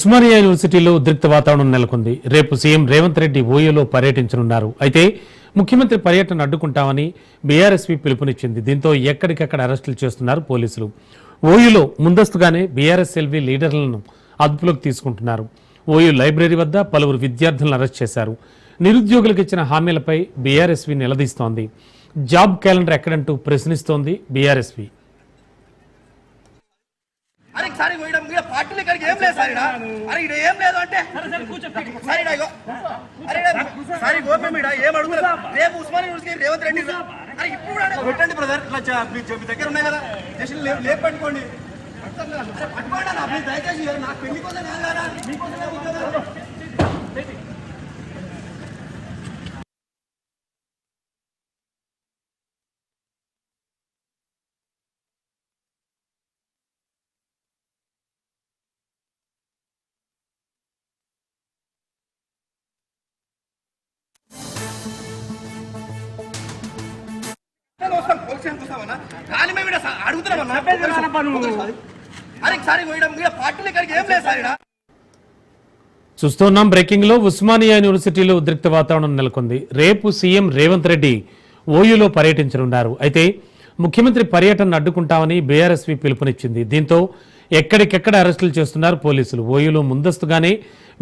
ఉస్మానియా యూనివర్సిటీలో ఉద్రిక్త వాతావరణం నెలకొంది. రేపు సీఎం రేవంత్ రెడ్డి ఓయూలో పర్యటించనున్నారు. అయితే ముఖ్యమంత్రి పర్యటన అడ్డుకుంటామని బీఆర్ఎస్పీ పిలుపునిచ్చింది. దీంతో ఎక్కడికక్కడ అరెస్టులు చేస్తున్నారు పోలీసులు. ఓయూలో ముందస్తుగానే బీఆర్ఎస్ ఎల్వీ లీడర్లను అదుపులోకి తీసుకుంటున్నారు. ఓయూ లైబ్రరీ వద్ద పలువురు విద్యార్థులను అరెస్ట్ చేశారు. నిరుద్యోగులకు ఇచ్చిన హామీలపై బీఆర్ఎస్పీ నిలదీస్తోంది. జాబ్ క్యాలెండర్ ఎక్కడంటూ ప్రశ్నిస్తోంది బీఆర్ఎస్పీ. సారీ పోయడం పార్టీలు ఇక్కడికి ఏం లేదు సార్. అరే ఇక్కడ ఏం లేదు అంటే సారీ గోపం ఏం అడుగులేదు. రేపు ఉస్మానియా యూనివర్సిటీ రేవంత్ రెడ్డి అరే ఇప్పుడు పెట్టండి బ్రదర్. ఇట్లా మీ దగ్గర ఉన్నాయి కదా జస్ట్ లేపు పట్టుకోండి పట్టుకోండి నా ప్లీజ్ దయచేసి. నాకు పెళ్లి కోసం కాదు కదా మీకోసం. చూస్తున్నాం బ్రేకింగ్ లో. ఉస్మానియా యూనివర్సిటీలో ఉద్రిక్త వాతావరణం నెలకొంది. రేపు సీఎం రేవంత్ రెడ్డి ఓయూలో పర్యటించనున్నారు. అయితే ముఖ్యమంత్రి పర్యటన అడ్డుకుంటామని బీఆర్ఎస్పీ పిలుపునిచ్చింది. దీంతో ఎక్కడికెక్కడ అరెస్టులు చేస్తున్నారు పోలీసులు. ఓయూలో ముందస్తుగానే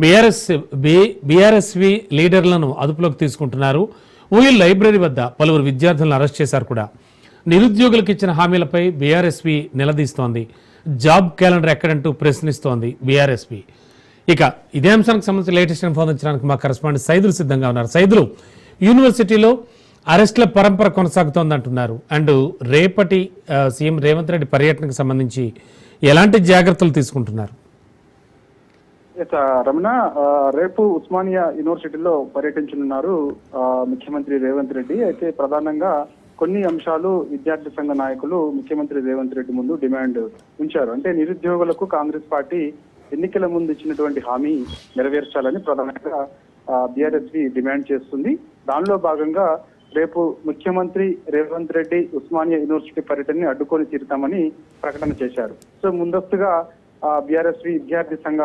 బీఆర్ఎస్పీ లీడర్లను అదుపులోకి తీసుకుంటున్నారు. ఓయూ లైబ్రరీ వద్ద పలువురు విద్యార్థులను అరెస్ట్ చేశారు కూడా. నిరుద్యోగులకు ఇచ్చిన హామీలపై బీఆర్ఎస్పీ నిలదీస్తోంది. జాబ్ క్యాలెండర్ ఎక్కడంటూ ప్రశ్నిస్తోంది బీఆర్ఎస్పీ. ఇక ఇదే అంశానికి సంబంధించి లేటెస్ట్ ఇన్ఫర్మేషన్ మా కరెస్పాండెంట్ సైదులు సిద్ధంగా ఉన్నారు. సైదులు, యూనివర్సిటీలో అరెస్టుల పరంపర కొనసాగుతోందంటున్నారు. అండ్ రేపటి సీఎం రేవంత్ రెడ్డి పర్యటనకు సంబంధించి ఎలాంటి జాగ్రత్తలు తీసుకుంటున్నారు? రమణ, రేపు ఉస్మానియా యూనివర్సిటీలో పర్యటించనున్నారు ముఖ్యమంత్రి రేవంత్ రెడ్డి. అయితే ప్రధానంగా కొన్ని అంశాలు విద్యార్థి సంఘ నాయకులు ముఖ్యమంత్రి రేవంత్ రెడ్డి ముందు డిమాండ్ ఉంచారు. అంటే నిరుద్యోగులకు కాంగ్రెస్ పార్టీ ఎన్నికల ముందు ఇచ్చినటువంటి హామీ నెరవేర్చాలని ప్రధానంగా బీఆర్ఎస్పీ డిమాండ్ చేస్తుంది. దానిలో భాగంగా రేపు ముఖ్యమంత్రి రేవంత్ రెడ్డి ఉస్మానియా యూనివర్సిటీ పర్యటనని అడ్డుకొని తీరుతామని ప్రకటన చేశారు. సో ముందస్తుగా బీఆర్ఎస్పీ విద్యార్థి సంఘ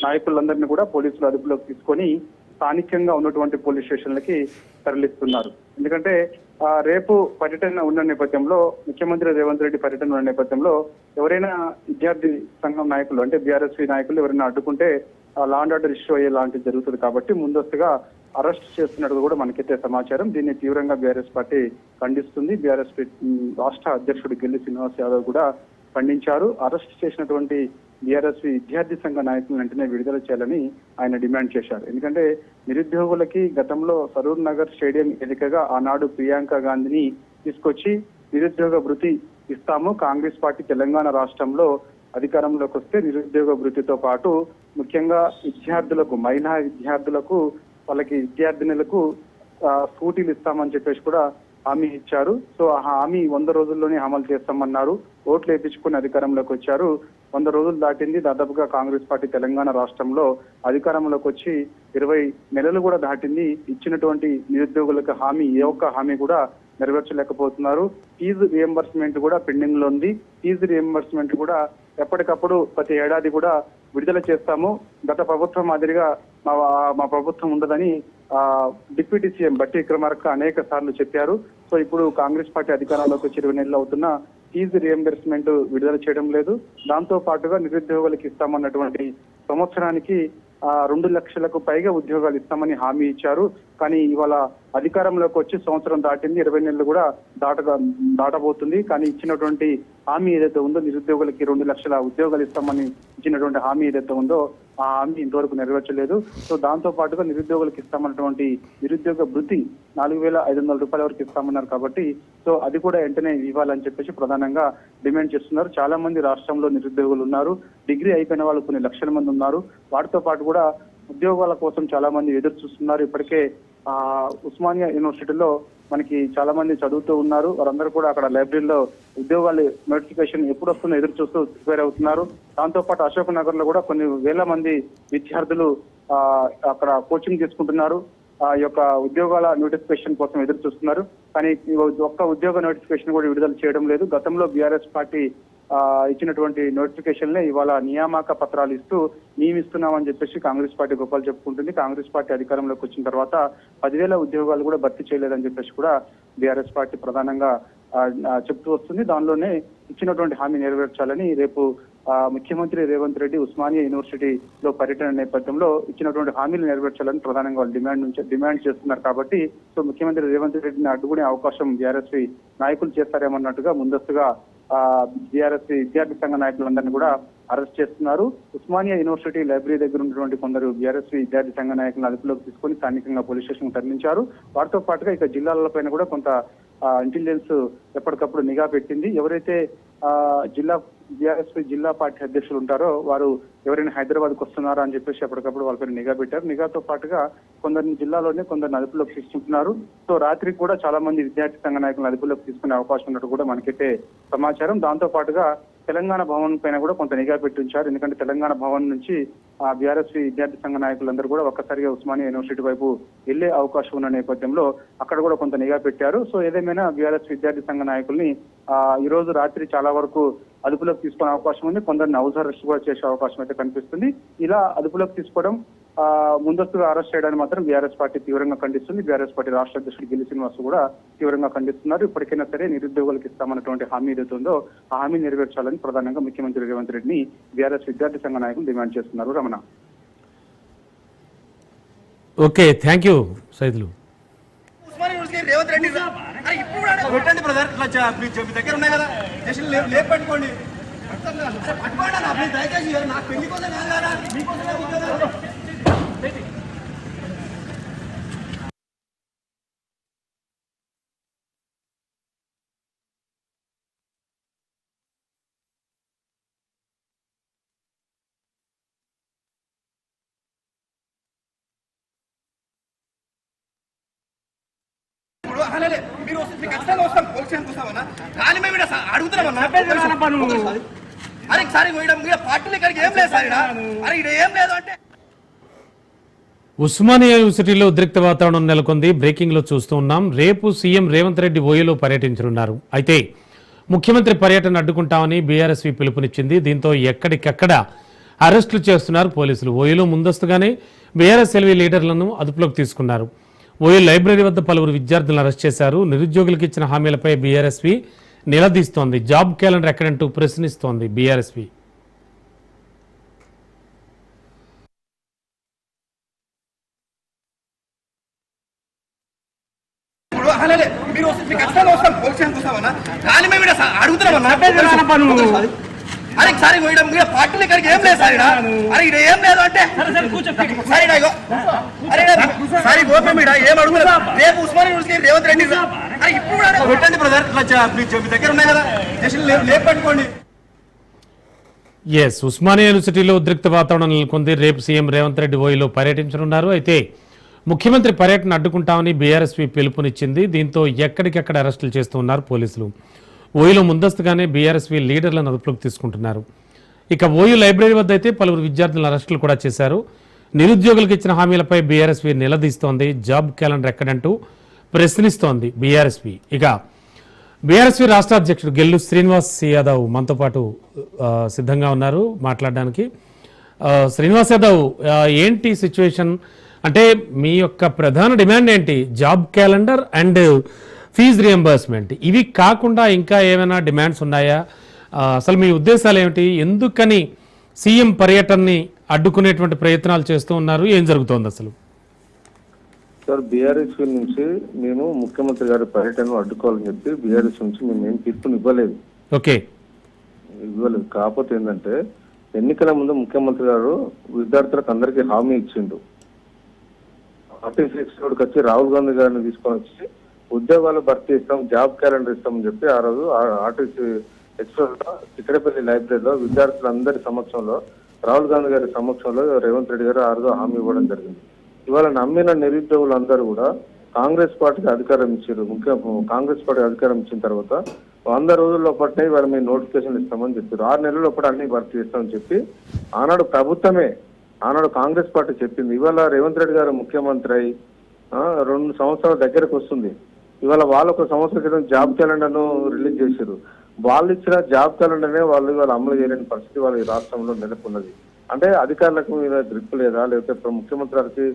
నాయకులందరినీ కూడా పోలీసులు అదుపులోకి తీసుకొని స్థానికంగా ఉన్నటువంటి పోలీస్ స్టేషన్లకి తరలిస్తున్నారు. ఎందుకంటే రేపు పర్యటన ఉన్న నేపథ్యంలో, ముఖ్యమంత్రి రేవంత్ రెడ్డి పర్యటన ఉన్న నేపథ్యంలో ఎవరైనా విద్యార్థి సంఘం నాయకులు అంటే బీఆర్ఎస్పీ నాయకులు ఎవరైనా అడ్డుకుంటే లా అండ్ ఆర్డర్ ఇష్యూ అయ్యే లాంటిది జరుగుతుంది. కాబట్టి ముందస్తుగా అరెస్ట్ చేస్తున్నట్టు కూడా మనకైతే సమాచారం. దీన్ని తీవ్రంగా బీఆర్ఎస్ పార్టీ ఖండిస్తుంది. బీఆర్ఎస్ రాష్ట్ర అధ్యక్షుడు గిల్లి శ్రీనివాస్ యాదవ్ కూడా ఖండించారు. అరెస్ట్ చేసినటువంటి బీఆర్ఎస్పీ విద్యార్థి సంఘ నాయకులను వెంటనే విడుదల చేయాలని ఆయన డిమాండ్ చేశారు. ఎందుకంటే నిరుద్యోగులకి గతంలో సరూర్ నగర్ స్టేడియం ఎన్నికగా ఆనాడు ప్రియాంక గాంధీని తీసుకొచ్చి నిరుద్యోగ భృతి ఇస్తాము, కాంగ్రెస్ పార్టీ తెలంగాణ రాష్ట్రంలో అధికారంలోకి వస్తే నిరుద్యోగ భృతితో పాటు ముఖ్యంగా విద్యార్థులకు, మహిళా విద్యార్థులకు, వాళ్ళకి విద్యార్థినులకు స్కూటీలు ఇస్తామని చెప్పేసి కూడా హామీ ఇచ్చారు. సో ఆ హామీ 100 రోజుల్లోనే అమలు చేస్తామన్నారు. ఓట్లు వేయించుకుని అధికారంలోకి వచ్చారు. 100 రోజులు దాటింది. దాదాపుగా కాంగ్రెస్ పార్టీ తెలంగాణ రాష్ట్రంలో అధికారంలోకి వచ్చి 20 నెలలు కూడా దాటింది. ఇచ్చినటువంటి నిరుద్యోగులకు హామీ ఏ ఒక్క హామీ కూడా నెరవేర్చలేకపోతున్నారు. ఫీజు రియంబర్స్మెంట్ కూడా పెండింగ్ లో ఉంది. ఫీజు రియంబర్స్మెంట్ కూడా ఎప్పటికప్పుడు ప్రతి ఏడాది కూడా విడుదల చేస్తాము. గత ప్రభుత్వం మాదిరిగా మా ప్రభుత్వం ఉండదని డిప్యూటీ సీఎం బట్టి విక్రమార్క అనేక సార్లు చెప్పారు. సో ఇప్పుడు కాంగ్రెస్ పార్టీ అధికారంలోకి వచ్చి 20 నెలలు అవుతున్న ఫీజు రియంబర్స్మెంట్ విడుదల చేయడం లేదు. దాంతో పాటుగా నిరుద్యోగులకు ఇస్తామన్నటువంటి సంవత్సరానికి 2 లక్షలకు పైగా ఉద్యోగాలు ఇస్తామని హామీ ఇచ్చారు. కానీ ఇవాళ అధికారంలోకి వచ్చి సంవత్సరం దాటింది, 20 నెలలు కూడా దాటబోతుంది. కానీ ఇచ్చినటువంటి హామీ ఏదైతే ఉందో, నిరుద్యోగులకి 2 లక్షల ఉద్యోగాలు ఇస్తామని ఇచ్చినటువంటి హామీ ఏదైతే ఉందో ఆ హామీ ఇంతవరకు నెరవేర్చలేదు. సో దాంతో పాటుగా నిరుద్యోగులకు ఇస్తామన్నటువంటి నిరుద్యోగ భృతి 4,500 రూపాయల వరకు ఇస్తామన్నారు. కాబట్టి సో అది కూడా వెంటనే ఇవ్వాలని చెప్పేసి ప్రధానంగా డిమాండ్ చేస్తున్నారు. చాలా మంది రాష్ట్రంలో నిరుద్యోగులు ఉన్నారు. డిగ్రీ అయిపోయిన వాళ్ళు కొన్ని లక్షల మంది ఉన్నారు. వాటితో పాటు కూడా ఉద్యోగాల కోసం చాలా మంది ఎదురు చూస్తున్నారు. ఇప్పటికే ఉస్మానియా యూనివర్సిటీలో మనకి చాలా మంది చదువుతూ ఉన్నారు. వారందరూ కూడా అక్కడ లైబ్రరీలో ఉద్యోగాలు నోటిఫికేషన్ ఎప్పుడు వస్తుందో ఎదురు చూస్తూ ప్రిపేర్ అవుతున్నారు. దాంతో పాటు అశోక్ నగర్ లో కూడా కొన్ని వేల మంది విద్యార్థులు అక్కడ కోచింగ్ తీసుకుంటున్నారు. ఈ యొక్క ఉద్యోగాల నోటిఫికేషన్ కోసం ఎదురు చూస్తున్నారు. కానీ ఒక్క ఉద్యోగ నోటిఫికేషన్ కూడా విడుదల చేయడం లేదు. గతంలో బీఆర్ఎస్ పార్టీ ఇచ్చినటువంటి నోటిఫికేషన్లే ఇవాళ నియామక పత్రాలు ఇస్తూ నియమిస్తున్నామని చెప్పేసి కాంగ్రెస్ పార్టీ గొప్పలు చెప్పుకుంటుంది. కాంగ్రెస్ పార్టీ అధికారంలోకి వచ్చిన తర్వాత 10,000 ఉద్యోగాలు కూడా భర్తీ చేయలేదని చెప్పేసి కూడా బీఆర్ఎస్ పార్టీ ప్రధానంగా చెప్తూ వస్తుంది. దానిలోనే ఇచ్చినటువంటి హామీ నెరవేర్చాలని రేపు ముఖ్యమంత్రి రేవంత్ రెడ్డి ఉస్మానియా యూనివర్సిటీలో పర్యటన నేపథ్యంలో ఇచ్చినటువంటి హామీలు నెరవేర్చాలని ప్రధానంగా వాళ్ళు డిమాండ్ చేస్తున్నారు. కాబట్టి సో ముఖ్యమంత్రి రేవంత్ రెడ్డిని అడ్డుకునే అవకాశం బీఆర్ఎస్పీ నాయకులు చేస్తారేమన్నట్టుగా ముందస్తుగా బీఆర్ఎస్పీ విద్యార్థి సంఘ నాయకులందరినీ కూడా అరెస్ట్ చేస్తున్నారు. ఉస్మానియా యూనివర్సిటీ లైబ్రరీ దగ్గర ఉన్నటువంటి కొందరు బీఆర్ఎస్పీ విద్యార్థి సంఘ నాయకులను అదుపులోకి తీసుకొని స్థానికంగా పోలీస్ స్టేషన్ తరలించారు. వారితో పాటుగా ఇక జిల్లాలపైన కూడా కొంత ఇంటెలిజెన్స్ ఎప్పటికప్పుడు నిఘా పెట్టింది. ఎవరైతే బీఆర్ఎస్పీ జిల్లా పార్టీ అధ్యక్షులు ఉంటారో వారు ఎవరైనా హైదరాబాద్కు వస్తున్నారా అని చెప్పేసి ఎప్పటికప్పుడు వాళ్ళపైన నిఘా పెట్టారు. నిఘాతో పాటుగా కొందరిని జిల్లాలోనే కొందరిని అదుపులోకి తీసుకుంటున్నారు. సో రాత్రికి కూడా చాలా మంది విద్యార్థి సంఘ నాయకులను అదుపులోకి తీసుకునే అవకాశం ఉన్నట్టు కూడా మనకైతే సమాచారం. దాంతో పాటుగా తెలంగాణ భవన్ పైన కూడా కొంత నిఘా పెట్టించారు. ఎందుకంటే తెలంగాణ భవన్ నుంచి బీఆర్ఎస్ విద్యార్థి సంఘ నాయకులందరూ కూడా ఒక్కసారిగా ఉస్మానియా యూనివర్సిటీ వైపు వెళ్లే అవకాశం ఉన్న నేపథ్యంలో అక్కడ కూడా కొంత నిఘా పెట్టారు. సో ఏదేమైనా బీఆర్ఎస్ విద్యార్థి సంఘ నాయకుల్ని ఈ రోజు రాత్రి చాలా వరకు అదుపులోకి తీసుకునే అవకాశం ఉంది. కొందరిని హౌస్ అరెస్ట్ కూడా చేసే అవకాశం అయితే కనిపిస్తుంది. ఇలా అదుపులోకి తీసుకోవడం ముందస్తుగా అరెస్ట్ చేయడాన్ని మాత్రం బీఆర్ఎస్ పార్టీ తీవ్రంగా ఖండిస్తుంది. బీఆర్ఎస్ పార్టీ రాష్ట్ర అధ్యక్షుడు గిల్లి శ్రీనివాస్ కూడా తీవ్రంగా ఖండిస్తున్నారు. ఇప్పటికైనా సరే నిరుద్యోగులకు ఇస్తామన్నటువంటి హామీ ఏదైతే ఉందో ఆ హామీ నెరవేర్చాలని ప్రధానంగా ముఖ్యమంత్రి రేవంత్ రెడ్డిని బీఆర్ఎస్ విద్యార్థి సంఘ నాయకులు డిమాండ్ చేస్తున్నారు. Ramana. Okay, thank you Saidulu. Revanth Reddy ఇప్పుడు పెట్టండి బ్రదర్, ఇట్లా మీ దగ్గర ఉన్నాయి కదా జస్ట్ లేపు పెట్టుకోండి. పట్టుకోండి అన్న, ప్లీజ్ దయచేసి నాకు పెళ్లి కోసం కాదా మీకోసమే కదా. మీరు ఖచ్చితంగా వస్తాం, పోలీస్ స్టేషన్కి వస్తామన్నా. కానీ మేము ఇక్కడ అడుగుతున్నామన్నా. అరే సార్ పార్టీలు ఇక్కడికి ఏం లేదు సార్, అరే ఇక్కడ ఏం లేదు అంటే. ఉస్మానియా యూనివర్సిటీలో ఉద్రిక్త వాతావరణం నెలకొంది. బ్రేకింగ్ లో చూస్తూ ఉన్నాం. రేపు సీఎం రేవంత్ రెడ్డి ఓయూలో పర్యటించనున్నారు. అయితే ముఖ్యమంత్రి పర్యటన అడ్డుకుంటామని బీఆర్ఎస్వీ పిలుపునిచ్చింది. దీంతో ఎక్కడికెక్కడ అరెస్టులు చేస్తున్నారు పోలీసులు. ఓయూలో ముందస్తుగానే బీఆర్ఎస్ఎల్వీ లీడర్లను అదుపులోకి తీసుకున్నారు. ఓయూ లైబ్రరీ వద్ద పలువురు విద్యార్థులను అరెస్ట్ చేశారు. నిరుద్యోగులకు ఇచ్చిన హామీలపై బీఆర్ఎస్వీ నిలదీస్తోంది. జాబ్ క్యాలెండర్ ఎక్కడంటూ ప్రశ్నిస్తోంది బీఆర్ఎస్వీ. మీరు ఖచ్చితంగా వస్తాం, పోలీస్ స్టేషన్కి వస్తామన్నా. కానీ మేము ఇక్కడ అడుగుతున్నామన్నా. అరే సార్ పార్టీలు ఇక్కడికి ఏం లేదు సార్, అరే ఇక్కడ ఏం లేదు అంటే. సార్ ఏం అడుగుతున్నారు రేపు ఉస్మానియా యూనివర్సిటీ రేవంత్ రెడ్డి ఇప్పుడు పెట్టండి బ్రదర్, ఇట్లా మీ దగ్గర ఉన్నాయి కదా జస్ట్ లేపు పెట్టుకోండి. ఎస్, ఉస్మానియా యూనివర్సిటీలో ఉద్రిక్త వాతావరణం నెలకొంది. రేపు సీఎం రేవంత్ రెడ్డి ఓయూలో పర్యటించనున్నారు. అయితే ముఖ్యమంత్రి పర్యటన అడ్డుకుంటామని బీఆర్ఎస్వీ పిలుపునిచ్చింది. దీంతో ఎక్కడికెక్కడ అరెస్టులు చేస్తూ ఉన్నారు పోలీసులు. ఓయూలో ముందస్తుగానే బీఆర్ఎస్వీ లీడర్లను అదుపులోకి తీసుకుంటున్నారు. ఇక ఓయూ లైబ్రరీ వద్ద అయితే పలువురు విద్యార్థులను అరెస్టులు కూడా చేశారు. నిరుద్యోగులకు ఇచ్చిన హామీలపై బీఆర్ఎస్వీ నిలదీస్తోంది. జాబ్ క్యాలెండర్ ఎక్కడంటూ ప్రశ్నిస్తోంది బీఆర్ఎస్వీ. ఇక బీఆర్ఎస్వీ రాష్ట్ర అధ్యక్షుడు గెల్లు శ్రీనివాస్ యాదవ్ మనతో పాటు సిద్ధంగా ఉన్నారు మాట్లాడడానికి. శ్రీనివాస్ యాదవ్, ఏంటి సిచ్యువేషన్? అంటే మీ యొక్క ప్రధాన డిమాండ్ ఏంటి? Job calendar and fee reimbursement, ఇవి కాకుండా ఇంకా ఏమైనా డిమాండ్స్ ఉన్నాయా? అసలు మీ ఉద్దేశాలు ఏమిటి? ఎందుకని సీఎం పర్యటనని అడ్డుకునేటువంటి ప్రయత్నాలు చేస్తూ ఉన్నారు? ఏం జరుగుతోంది అసలు? సార్, బీఆర్ఎస్ నుంచి మేము ముఖ్యమంత్రి గారి పర్యటనను అడ్డుకోవాలని చెప్పి బీఆర్ఎస్ నుంచి మేము ఏం తీర్పుని ఇవ్వలేదు. ఓకే, ఇవ్వలేదు. కాకపోతే ఏంటంటే ఎన్నికల ముందు ముఖ్యమంత్రి గారు విద్యార్థులకు అందరికీ హామీ ఇచ్చిండు. ఆర్టీసీ ఎక్స్పోర్ట్కి వచ్చి రాహుల్ గాంధీ గారిని తీసుకొని వచ్చి ఉద్యోగాలు భర్తీ ఇస్తాం, జాబ్ క్యాలెండర్ ఇస్తామని చెప్పి ఆ రోజు ఆర్టీసీ ఎక్స్పోర్ట్ చిక్కడపల్లి లైబ్రరీలో విద్యార్థులందరి సమక్షంలో, రాహుల్ గాంధీ గారి సమక్షంలో రేవంత్ రెడ్డి గారు ఆ రోజు హామీ ఇవ్వడం జరిగింది. ఇవాళ నమ్మిన నిరుద్యోగులందరూ కూడా కాంగ్రెస్ పార్టీకి అధికారం ఇచ్చారు. కాంగ్రెస్ పార్టీ అధికారం ఇచ్చిన తర్వాత 100 రోజుల్లో పట్టిన ఇవాళ మేము నోటిఫికేషన్ ఇస్తామని చెప్పారు. 6 నెలల్లో పాటు అన్ని భర్తీ చేస్తామని చెప్పి ఆనాడు ప్రభుత్వమే, ఆనాడు కాంగ్రెస్ పార్టీ చెప్పింది. ఇవాళ రేవంత్ రెడ్డి గారు ముఖ్యమంత్రి అయి 2 సంవత్సరాల దగ్గరకు వస్తుంది. ఇవాళ వాళ్ళు 1 సంవత్సరం క్రితం జాబ్ క్యాలెండర్ను రిలీజ్ చేశారు. వాళ్ళు ఇచ్చిన జాబ్ క్యాలెండర్నే వాళ్ళు అమలు చేయలేని పరిస్థితి వాళ్ళ ఈ రాష్ట్రంలో నెలకొన్నది. అంటే అధికారులకు మీద గ్రిప్ లేదా, లేకపోతే ముఖ్యమంత్రి గారికి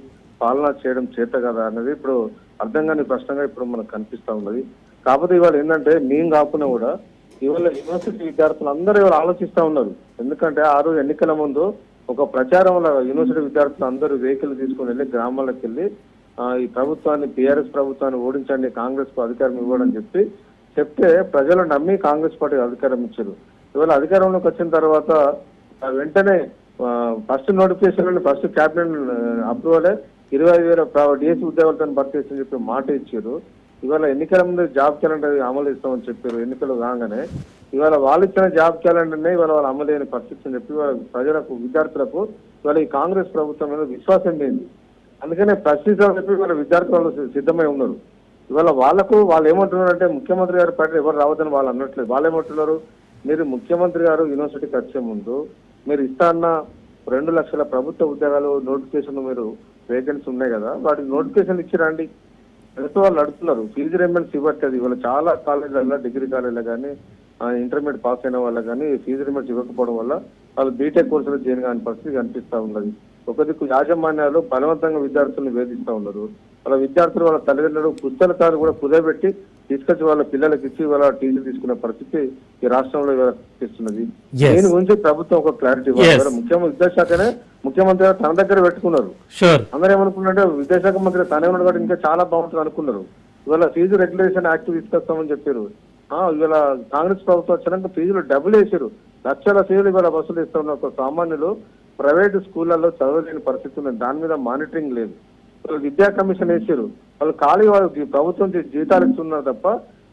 పాలన చేయడం చేత కదా అనేది ఇప్పుడు అర్థం కాని ప్రశ్నగా ఇప్పుడు మనకు కనిపిస్తా ఉన్నది. కాకపోతే ఇవాళ ఏంటంటే మేము కాకుండా కూడా ఇవాళ యూనివర్సిటీ విద్యార్థులు అందరూ ఇవాళ ఆలోచిస్తా ఉన్నారు. ఎందుకంటే ఆ రోజు ఎన్నికల ముందు ఒక ప్రచారంలో యూనివర్సిటీ విద్యార్థులు అందరూ వెహికల్ తీసుకుని వెళ్ళి గ్రామాలకు వెళ్ళి ఈ ప్రభుత్వాన్ని, టీఆర్ఎస్ ప్రభుత్వాన్ని ఓడించండి, కాంగ్రెస్ కు అధికారం ఇవ్వడని చెప్తే ప్రజలు నమ్మి కాంగ్రెస్ పార్టీ అధికారం ఇచ్చారు. ఇవాళ అధికారంలోకి వచ్చిన తర్వాత వెంటనే ఫస్ట్ నోటిఫికేషన్ ఫస్ట్ క్యాబినెట్ అప్రూవలే 25,000 డిఎస్సీ ఉద్యోగాలతో భర్తీ చేసి చెప్పి మాట ఇచ్చారు. ఇవాళ ఎన్నికల ముందు జాబ్ క్యాలెండర్ అమలు ఇస్తామని చెప్పారు. ఎన్నికలు కాగానే ఇవాళ వాళ్ళు ఇచ్చిన జాబ్ క్యాలెండర్నే ఇవాళ వాళ్ళు అమలు చేయని పరిస్థితి అని చెప్పి ప్రజలకు, విద్యార్థులకు ఇవాళ ఈ కాంగ్రెస్ ప్రభుత్వం మీద విశ్వాసం లేని, అందుకనే ప్రశ్నించాలని చెప్పి ఇవాళ విద్యార్థులు సిద్ధమై ఉన్నారు. ఇవాళ వాళ్ళు ఏమంటున్నారు అంటే ముఖ్యమంత్రి గారి పైన ఎవరు రావద్దని వాళ్ళు అన్నట్లేదు. వాళ్ళు ఏమంటున్నారు, మీరు ముఖ్యమంత్రి గారు యూనివర్సిటీకి వచ్చే ముందు మీరు ఇస్తా అన్న 2 లక్షల ప్రభుత్వ ఉద్యోగాలు నోటిఫికేషన్ మీరు వేకెన్సీ ఉన్నాయి కదా, వాటికి నోటిఫికేషన్ ఇచ్చిరండి. అయితే వాళ్ళు అడుగుతున్నారు ఫీజు రిమెంట్స్ ఇవ్వట్లేదు. ఇవాళ చాలా కాలేజీలలో, డిగ్రీ కాలేజీలో కానీ ఇంటర్మీడియట్ పాస్ అయిన వాళ్ళ కానీ ఫీజు రిమెంట్స్ ఇవ్వకపోవడం వల్ల వాళ్ళు బీటెక్ కోర్సులు చేయని కాని పరిస్థితి కనిపిస్తా ఉన్నది. ఒక దిక్కు యాజమాన్యాలు బలవంతంగా విద్యార్థులను వేధిస్తూ ఉన్నారు. వాళ్ళ విద్యార్థులు, వాళ్ళ తల్లిదండ్రులు పుస్తకాలు కూడా కుదబెట్టి తీసుకొచ్చి వాళ్ళ పిల్లలకి ఇచ్చి వాళ్ళ టీచర్ తీసుకునే పరిస్థితి ఈ రాష్ట్రంలో కనిపిస్తున్నది. దీని గురించి ప్రభుత్వం ఒక క్లారిటీ ఇవ్వాలి. ముఖ్యమంత్రి విద్యాశాఖనే ముఖ్యమంత్రి గారు తన దగ్గర పెట్టుకున్నారు. అందరూ ఏమనుకున్నారంటే విద్యాశాఖ మంత్రి తనే ఉన్నాడు కాబట్టి ఇంకా చాలా బాగుంటుంది అనుకున్నారు. ఇవాళ ఫీజు రెగ్యులేషన్ యాక్ట్ తీసుకొస్తామని చెప్పారు. ఇవాళ కాంగ్రెస్ ప్రభుత్వం వచ్చినాక ఫీజులు డబుల్ వేసారు. లక్షల ఫీజులు ఇవాళ వసూలు ఇస్తా ఉన్న ఒక సామాన్యులు ప్రైవేటు స్కూళ్లలో చదవలేని పరిస్థితి ఉంది. దాని మీద మానిటరింగ్ లేదు. విద్యా కమిషన్ వేసారు. వాళ్ళు ఖాళీ వాళ్ళకి ప్రభుత్వం జీతాలు ఇస్తున్నారు తప్ప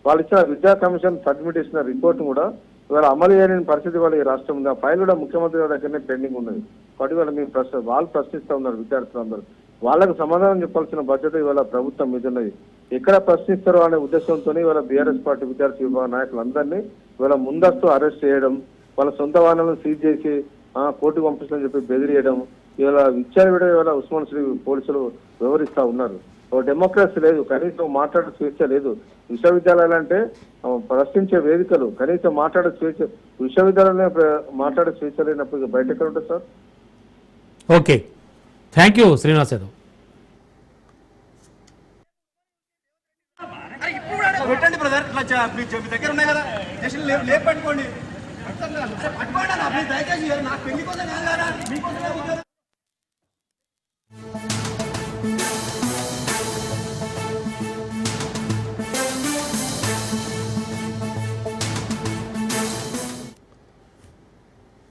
వాళ్ళు ఇచ్చిన విద్యా కమిషన్ సబ్మిట్ చేసిన రిపోర్ట్ కూడా ఇవాళ అమలు చేయలేని పరిస్థితి వాళ్ళ ఈ రాష్ట్రం ఉంది. ఆ ఫైల్ కూడా ముఖ్యమంత్రి గారి దగ్గరనే పెండింగ్ ఉన్నది. కాబట్టి వాళ్ళు మేము వాళ్ళు ప్రశ్నిస్తూ ఉన్నారు విద్యార్థులందరూ. వాళ్ళకు సమాధానం చెప్పాల్సిన బాధ్యత ఇవాళ ప్రభుత్వం మీద ఉన్నది. ఎక్కడ ప్రశ్నిస్తారో అనే ఉద్దేశంతో ఇవాళ బీఆర్ఎస్ పార్టీ విద్యార్థి విభాగ నాయకులందరినీ ఇవాళ ముందస్తు అరెస్ట్ చేయడం, వాళ్ళ సొంత వాహనాలను సీజ్ చేసి కోర్టుకు పంపిస్తామని చెప్పి బెదిరియడం, ఇవాళ విద్యావిడ ఇవాళ ఉస్మాన్ శ్రీ పోలీసులు వివరిస్తా ఉన్నారు. డెమోక్రసీ లేదు, కనీసం మాట్లాడే స్వేచ్ఛ లేదు. విశ్వవిద్యాలయాలు అంటే ప్రశ్నించే వేదికలు, కనీసం మాట్లాడే స్వేచ్ఛ, విశ్వవిద్యాలయంలో మాట్లాడే స్వేచ్ఛ లేనప్పుడు బయట ఎక్కడ ఉంటుంది sir? Okay, thank you Srinivas Yadav. పెట్టండి బ్రదర్, ఇట్లా మీ దగ్గర ఉన్నాయి కదా, జస్ట్ లేపు పట్టుకోండి. పట్టుకోండి అన్న ప్లీజ్, దయచేసి నాకు పెళ్లి కోసం కాదు కదా, మీకోసమే ఉద్యోగం.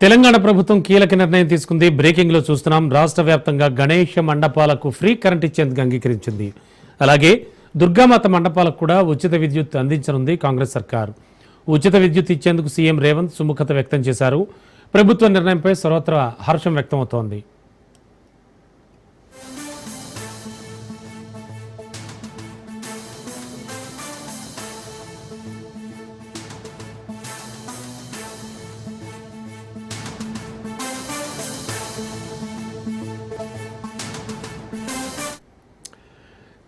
తెలంగాణ ప్రభుత్వం కీలక నిర్ణయం తీసుకుంది. బ్రేకింగ్ లో చూస్తున్నాం. రాష్ట్ర వ్యాప్తంగా గణేష మండపాలకు ఫ్రీ కరెంట్ ఇచ్చేందుకు అంగీకరించింది. అలాగే దుర్గామాత మండపాలకు కూడా ఉచిత విద్యుత్ అందించనుంది కాంగ్రెస్ సర్కార్. ఉచిత విద్యుత్ ఇచ్చేందుకు సీఎం రేవంత్ సుముఖత వ్యక్తం చేశారు. ప్రభుత్వ నిర్ణయంపై సర్వత్రా హర్షం వ్యక్తమవుతోంది.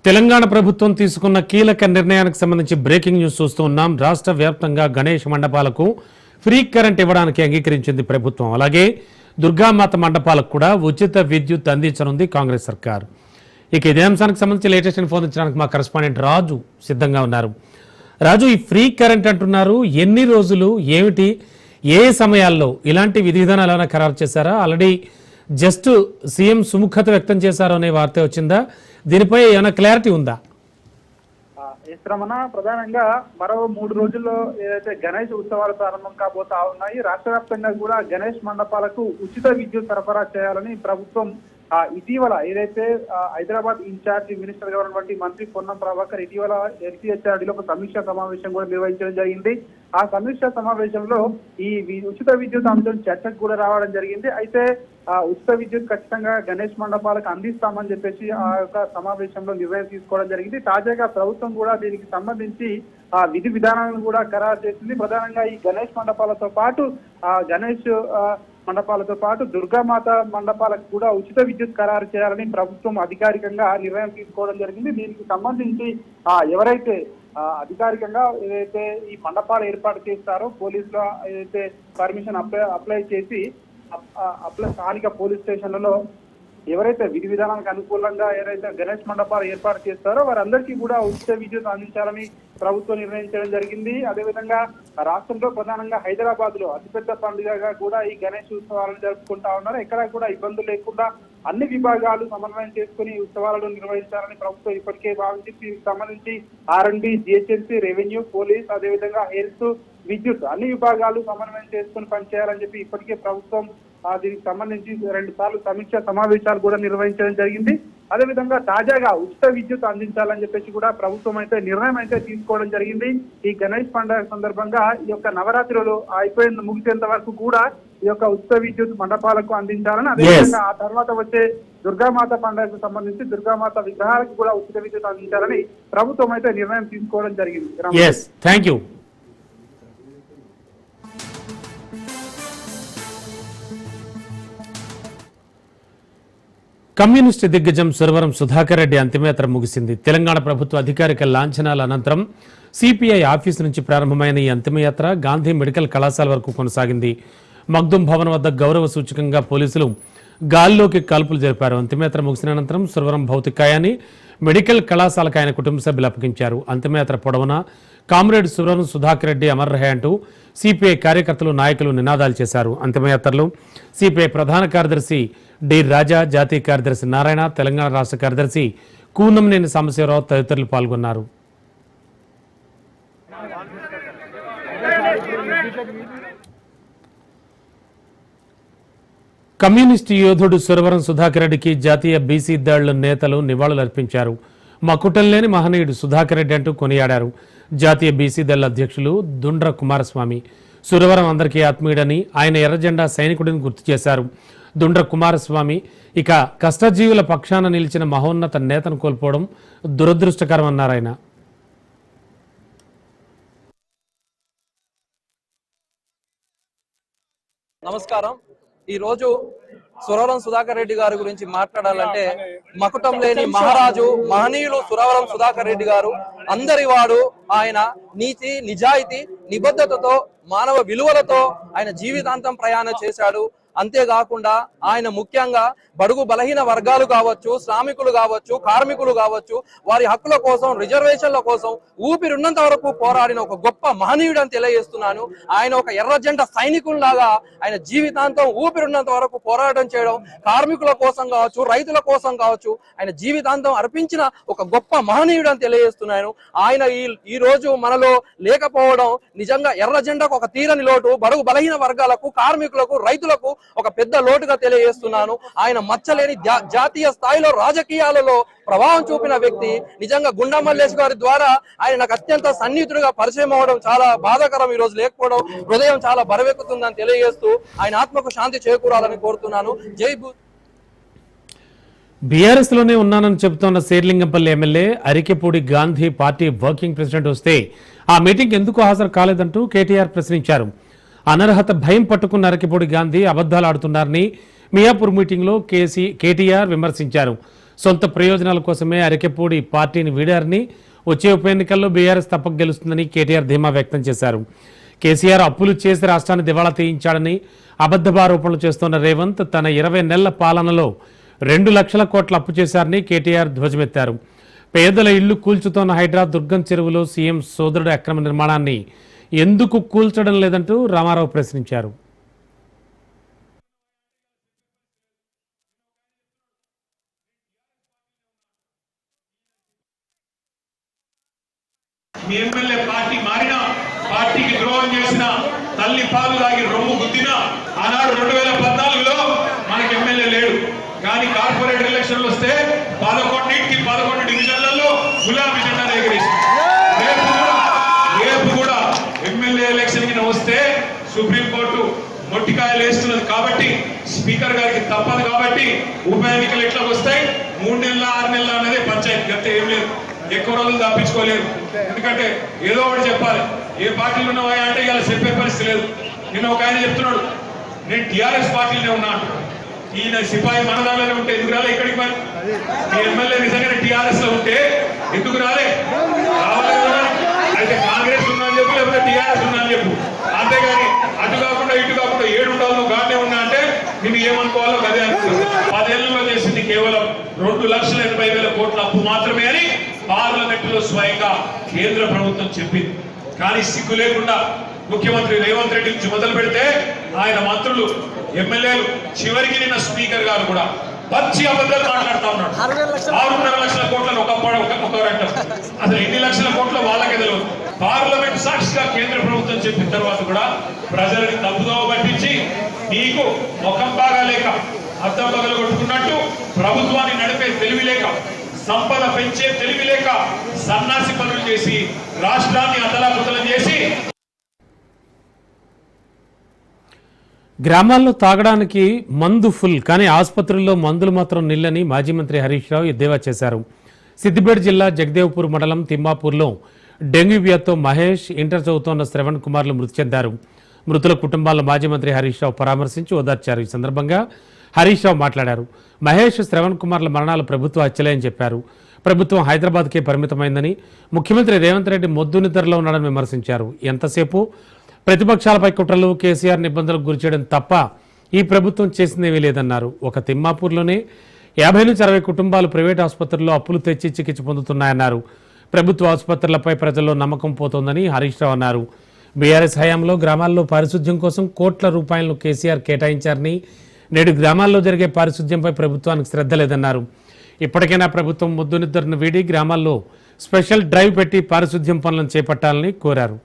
తెలంగాణ ప్రభుత్వం తీసుకున్న కీలక నిర్ణయానికి సంబంధించి బ్రేకింగ్ న్యూస్ చూస్తూ ఉన్నాం. రాష్ట్ర వ్యాప్తంగా గణేష్ మండపాలకు ఫ్రీ కరెంట్ ఇవ్వడానికి అంగీకరించింది ప్రభుత్వం. అలాగే దుర్గామాత మండపాలకు కూడా ఉచిత విద్యుత్ అందించనుంది కాంగ్రెస్ సర్కార్. ఇక ఇదే అంశానికి సంబంధించి లేటెస్ట్ ఇన్ఫర్మేషన్ మా కరెస్పాండెంట్ రాజు సిద్ధంగా ఉన్నారు. రాజు, ఈ ఫ్రీ కరెంట్ అంటున్నారు, ఎన్ని రోజులు, ఏమిటి, ఏ సమయాల్లో ఇలాంటి విధి విధానాలు ఏమైనా ఖరారు చేశారా? ఆల్రెడీ జస్ట్ సీఎం సుముఖత వ్యక్తం చేశారు అనే వార్త వచ్చిందా? దీనిపై ఏమైనా క్లారిటీ ఉందా? రమణ, ప్రధానంగా మరో 3 రోజుల్లో ఏదైతే గణేష్ ఉత్సవాలు ప్రారంభం కాబోతా ఉన్నాయి, రాష్ట్ర వ్యాప్తంగా కూడా గణేష్ మండపాలకు ఉచిత విద్యుత్ సరఫరా చేయాలని ప్రభుత్వం ఇటీవల ఏదైతే హైదరాబాద్ ఇన్ఛార్జి మినిస్టర్ గా ఉన్నటువంటి మంత్రి పొన్నం ప్రభాకర్ ఇటీవల ఎల్సీహెచ్ఆర్డీలో ఒక సమీక్షా సమావేశం కూడా నిర్వహించడం జరిగింది. ఆ సమీక్షా సమావేశంలో ఈ ఉచిత విద్యుత్ అంశం చర్చకు కూడా రావడం జరిగింది. అయితే ఉచిత విద్యుత్ ఖచ్చితంగా గణేష్ మండపాలకు అందిస్తామని చెప్పేసి ఆ యొక్క సమావేశంలో నిర్ణయం తీసుకోవడం జరిగింది. తాజాగా ప్రభుత్వం కూడా దీనికి సంబంధించి విధి విధానాలను కూడా ఖరారు చేసింది. ప్రధానంగా ఈ గణేష్ మండపాలతో పాటు గణేష్ మండపాలతో పాటు దుర్గామాత మండపాలకు కూడా ఉచిత విద్యుత్ ఖరారు చేయాలని ప్రభుత్వం అధికారికంగా నిర్ణయం తీసుకోవడం జరిగింది. దీనికి సంబంధించి ఎవరైతే అధికారికంగా ఏదైతే ఈ మండపాలు ఏర్పాటు చేస్తారో పోలీసులు ఏదైతే పర్మిషన్ అప్లై చేసి స్థానిక పోలీస్ స్టేషన్లలో ఎవరైతే విధి విధానానికి అనుకూలంగా ఎవరైతే గణేష్ మండపాలు ఏర్పాటు చేస్తారో వారందరికీ కూడా ఉచిత విద్యుత్ అందించాలని ప్రభుత్వం నిర్ణయించడం జరిగింది. అదేవిధంగా రాష్ట్రంలో ప్రధానంగా హైదరాబాద్ లో అతిపెద్ద పండుగగా కూడా ఈ గణేష్ ఉత్సవాలను జరుపుకుంటా ఉన్నారు. ఎక్కడా కూడా ఇబ్బందులు లేకుండా అన్ని విభాగాలు సమన్వయం చేసుకుని ఉత్సవాలను నిర్వహించాలని ప్రభుత్వం ఇప్పటికే భావించి దీనికి సంబంధించి R&D, GHMC, రెవెన్యూ, పోలీస్, అదేవిధంగా హెల్త్, విద్యుత్ అన్ని విభాగాలు సమన్వయం చేసుకుని పనిచేయాలని చెప్పి ఇప్పటికే ప్రభుత్వం దీనికి సంబంధించి 2 సార్లు సమీక్ష సమావేశాలు కూడా నిర్వహించడం జరిగింది. అదేవిధంగా తాజాగా ఉచిత విద్యుత్ అందించాలని చెప్పేసి కూడా ప్రభుత్వం అయితే నిర్ణయం అయితే తీసుకోవడం జరిగింది. ఈ గణేష్ పండుగ సందర్భంగా ఈ యొక్క నవరాత్రులు ముగిసేంత వరకు కూడా ఈ యొక్క ఉచిత విద్యుత్ మండపాలకు అందించాలని, అదేవిధంగా ఆ తర్వాత వచ్చే దుర్గామాత పండుగకు సంబంధించి దుర్గామాత విగ్రహాలకు కూడా ఉచిత విద్యుత్ అందించాలని ప్రభుత్వం అయితే నిర్ణయం తీసుకోవడం జరిగింది. కమ్యూనిస్టు దిగ్గజం సురవరం సుధాకర్ రెడ్డి అంతిమయాత్ర ముగిసింది. తెలంగాణ ప్రభుత్వ అధికారిక లాంఛనాల అనంతరం సిపిఐ ఆఫీసు నుంచి ప్రారంభమైన ఈ అంతిమయాత్ర గాంధీ మెడికల్ కళాశాల వరకు కొనసాగింది. మగ్దుం భవన్ వద్ద గౌరవ సూచకంగా పోలీసులు గాల్లోకి కాల్పులు జరిపారు. అంతిమయాత్ర ముగిసిన అనంతరం సురవరం భౌతికాయాన్ని మెడికల్ కళాశాలకు ఆయన కుటుంబ సభ్యులు అప్పగించారు. అంతిమయాత్ర పొడవునా కామ్రేడ్ సురవరం సుధాకర్ రెడ్డి అమర్ రహే అంటూ సిపిఐ కార్యకర్తలు, నాయకులు నినాదాలు చేశారు. అంతిమయాత్రలో సిపిఐ ప్రధాన కార్యదర్శి డి రాజా, జాతీయ కార్యదర్శి నారాయణ, తెలంగాణ రాష్ట్ర కార్యదర్శి కూనంనేని సాంబశివరావు తదితరులు పాల్గొన్నారు. కమ్యూనిస్టు యోధుడు సురవరం సుధాకర్ రెడ్డికి జాతీయ బీసీ దళ నేతలు నివాళులర్పించారు. మకుటం లేని మహనీయుడు సుధాకర్ రెడ్డి అంటూ కొనియాడారు. జాతీయ బీసీ దళ అధ్యక్షులు దుండ్ర కుమారస్వామి సురవరం అందరికీ ఆత్మీయుడని, ఆయన ఎర్రజెండా సైనికుడిని గుర్తు చేశారు. దుండ్ర కుమారస్వామి ఇక కష్టజీవుల పక్షాన నిలిచిన మహోన్నత నేతను కోల్పోవడం దురదృష్టకరం అన్నారు ఆయన. నమస్కారం. ఈ రోజు సురవరం సుధాకర్ రెడ్డి గారి గురించి మాట్లాడాలంటే మకుటం లేని మహారాజు, మహనీయులు సురవరం సుధాకర్ రెడ్డి గారు. అందరి వాడు ఆయన నీతి, నిజాయితీ, నిబద్ధతతో, మానవ విలువలతో ఆయన జీవితాంతం ప్రయాణం చేశాడు. అంతేకాకుండా ఆయన ముఖ్యంగా బడుగు బలహీన వర్గాలు కావచ్చు, శ్రామికులు కావచ్చు, కార్మికులు కావచ్చు, వారి హక్కుల కోసం, రిజర్వేషన్ల కోసం ఊపిరున్నంత వరకు పోరాడిన ఒక గొప్ప మహనీయుడు అని తెలియజేస్తున్నాను. ఆయన ఒక ఎర్రజెండా సైనికుల్లాగా ఆయన జీవితాంతం ఊపిరున్నంత వరకు పోరాటం చేయడం, కార్మికుల కోసం కావచ్చు, రైతుల కోసం కావచ్చు ఆయన జీవితాంతం అర్పించిన ఒక గొప్ప మహనీయుడు అని తెలియజేస్తున్నాను. ఆయన ఈ రోజు మనలో లేకపోవడం నిజంగా ఎర్రజెండాకు ఒక తీరని లోటు, బడుగు బలహీన వర్గాలకు, కార్మికులకు, రైతులకు ఒక పెద్ద లోటుగా తెలియజేస్తున్నాను. ఆయన మచ్చలేని జాతీయ స్థాయిలో రాజకీయాలలో ప్రభావం చూపిన వ్యక్తి. నిజంగా గుండా మల్లేష్ గారి ద్వారా ఆయన నాకు అత్యంత సన్నిహితుడిగా పరిచయం అవడం చాలా బాధాకరం. ఈ రోజు లేకపోవడం హృదయం చాలా బరవెక్కుతుందని తెలియజేస్తూ ఆయన ఆత్మకు శాంతి చేకూరాలని కోరుతున్నాను. జై భూత్. బీఆర్ఎస్ లోనే ఉన్నానని చెబుతున్న Serilingampally MLA Arikepudi Gandhi party working president వస్తే ఆ మీటింగ్ ఎందుకు హాజరు కాలేదంటూ కేటీఆర్ ప్రశ్నించారు. అనర్హత భయం పట్టుకున్న అరికెపూడి గాంధీ అబద్ధాలు ఆడుతున్నారని మియాపూర్ మీటింగ్లో కేటీఆర్ విమర్శించారు. సొంత ప్రయోజనాల కోసమే అరికెపూడి పార్టీని వీడారని, వచ్చే ఉప ఎన్నికల్లో బీఆర్ఎస్ తప్పక గెలుస్తుందని కేటీఆర్ ధీమా వ్యక్తం చేశారు. కేసీఆర్ అప్పులు చేసి రాష్ట్రాన్ని దివాళా తీయించాడని అబద్ధపారోపణలు చేస్తున్న రేవంత్ తన 20 నెలల పాలనలో 2 లక్షల కోట్ల అప్పు చేశారని కేటీఆర్ ధ్వజమెత్తారు. పేదల ఇళ్లు కూల్చుతోన్న హైడ్రా దుర్గం చెరువులో సీఎం సోదరుడు అక్రమ నిర్మాణాన్ని ఎందుకు కూల్చడం లేదంటూ రామారావు ప్రశ్నించారు. మీ ఎమ్మెల్యే పార్టీ మారినా, పార్టీకి ద్రోహం చేసిన, తల్లి పాలు తాగి రొమ్ము గుద్దిన ఆనాడు 2014లో మనకి ఎమ్మెల్యే లేడు. కానీ కార్పొరేట్ ఎలక్షన్లు వస్తే 11 డివిజన్లలో గులాబీ జెండా ఎగిరేసి రేపు కూడా ఎమ్మెల్యే ఎలక్షన్ కి వస్తే సుప్రీంకోర్టు మొట్టికాయలు వేస్తున్నది కాబట్టి, స్పీకర్ గారికి తప్పదు కాబట్టి ఉప ఎన్నికలు ఎట్లా వస్తాయి 3 నెలల 6 నెలల అనేది పంచాయతీ గత ఏం లేదు. ఎక్కువ రోజులు తప్పించుకోలేదు. ఎందుకంటే ఏదో ఒకటి చెప్పాలి. ఏ పార్టీలు ఉన్నావా అంటే ఇలా చెప్పే పరిస్థితి లేదు. నిన్న ఒక ఆయన చెప్తున్నాడు, నేను టీఆర్ఎస్ పార్టీలోనే ఉన్నాను. ఈయన సిపాయి మనదాలోనే ఉంటే ఎందుకు రాలే ఇక్కడికి? మరి మీ ఎమ్మెల్యే నిజంగానే టీఆర్ఎస్ లో ఉంటే ఎందుకు రాలే? రావాలి కదా. అయితే కాంగ్రెస్ ఉన్నా అని చెప్పు, లేకపోతే టీఆర్ఎస్ ఉన్నా అని చెప్పు. అంతేగాని అటు కాకుండా ఇటు కాకుండా ఏడు ఉండాలి, నువ్వు గానే ఉన్నా అంటే నేను ఏమనుకోవాలో అదే అనుకున్నాను. 10 ఏళ్లలో చేసింది కేవలం 2,80,000 కోట్ల అప్పు మాత్రమే అని పార్లమెంట్ లో స్వయంగా కేంద్ర ప్రభుత్వం చెప్పింది. కానీ సిగ్గు లేకుండా ముఖ్యమంత్రి రేవంత్ రెడ్డి నుంచి మొదలు పెడితే ఆయన మంత్రులు, ఎమ్మెల్యేలు, చివరికి నిన్న స్పీకర్ గారు కూడా పచ్చి అబద్ధాలు మాట్లాడుతూ ఉన్నాడు. 6.5 లక్షల కోట్లను ఒకరంటారు. అసలు ఎన్ని లక్షల కోట్ల వాళ్ళకే తెలియదు. పార్లమెంట్ సాక్షిగా కేంద్ర ప్రభుత్వం చెప్పిన తర్వాత కూడా ప్రజలని తప్పుదోవ పట్టించి నీకు ముఖం బాగా లేక అద్దం పగలు కొట్టుకున్నట్టు ప్రభుత్వాన్ని నడిపే తెలివి లేక, సంపద పెంచే తెలివి లేక సన్నాసి పనులు చేసి రాష్ట్రాన్ని అతలాకుతలం చేసి గ్రామాల్లో తాగడానికి మందు ఫుల్, కానీ ఆసుపత్రుల్లో మందులు మాత్రం నిల్లని మాజీ మంత్రి హరీష్ రావు ఎద్దేవా చేశారు. సిద్దిపేట జిల్లా జగదేవ్పూర్ మండలం తిమ్మాపూర్లో డెంగ్యూ వ్యాధితో మహేష్, ఇంటర్ చదువుతోన్న శ్రవణ్ కుమార్లు మృతి చెందారు. మృతుల కుటుంబాలను మాజీ మంత్రి హరీష్ రావు పరామర్శించి ఓదార్చారు. ఈ సందర్భంగా హరీష్ రావు మాట్లాడారు. మహేష్, శ్రవణ్ కుమార్ల మరణాలు ప్రభుత్వ హత్యలే అని చెప్పారు. ప్రభుత్వం హైదరాబాద్కే పరిమితమైందని, ముఖ్యమంత్రి రేవంత్ రెడ్డి మొద్దు నిద్రలో ఉన్నాడని విమర్శించారు. ఎంతసేపు ప్రతిపక్షాలపై కుట్రలు, కేసీఆర్ నిబంధనలకు గురిచేయడం తప్ప ఈ ప్రభుత్వం చేసిందేమీ లేదన్నారు. ఒక తిమ్మాపూర్లోనే 50 నుంచి 60 కుటుంబాలు ప్రైవేట్ ఆసుపత్రుల్లో అప్పులు తెచ్చి చికిత్స పొందుతున్నాయన్నారు. ప్రభుత్వ ఆసుపత్రులపై ప్రజల్లో నమ్మకం పోతోందని హరీష్ రావు అన్నారు. బీఆర్ఎస్ హయాంలో గ్రామాల్లో పారిశుద్ధ్యం కోసం కోట్ల రూపాయలను కేసీఆర్ కేటాయించారని, నేడు గ్రామాల్లో జరిగే పారిశుద్ధ్యంపై ప్రభుత్వానికి శ్రద్ధ లేదన్నారు. ఇప్పటికైనా ప్రభుత్వం ముద్దు నిద్రను వీడి గ్రామాల్లో స్పెషల్ డ్రైవ్ పెట్టి పారిశుద్ధ్యం పనులను చేపట్టాలని కోరారు.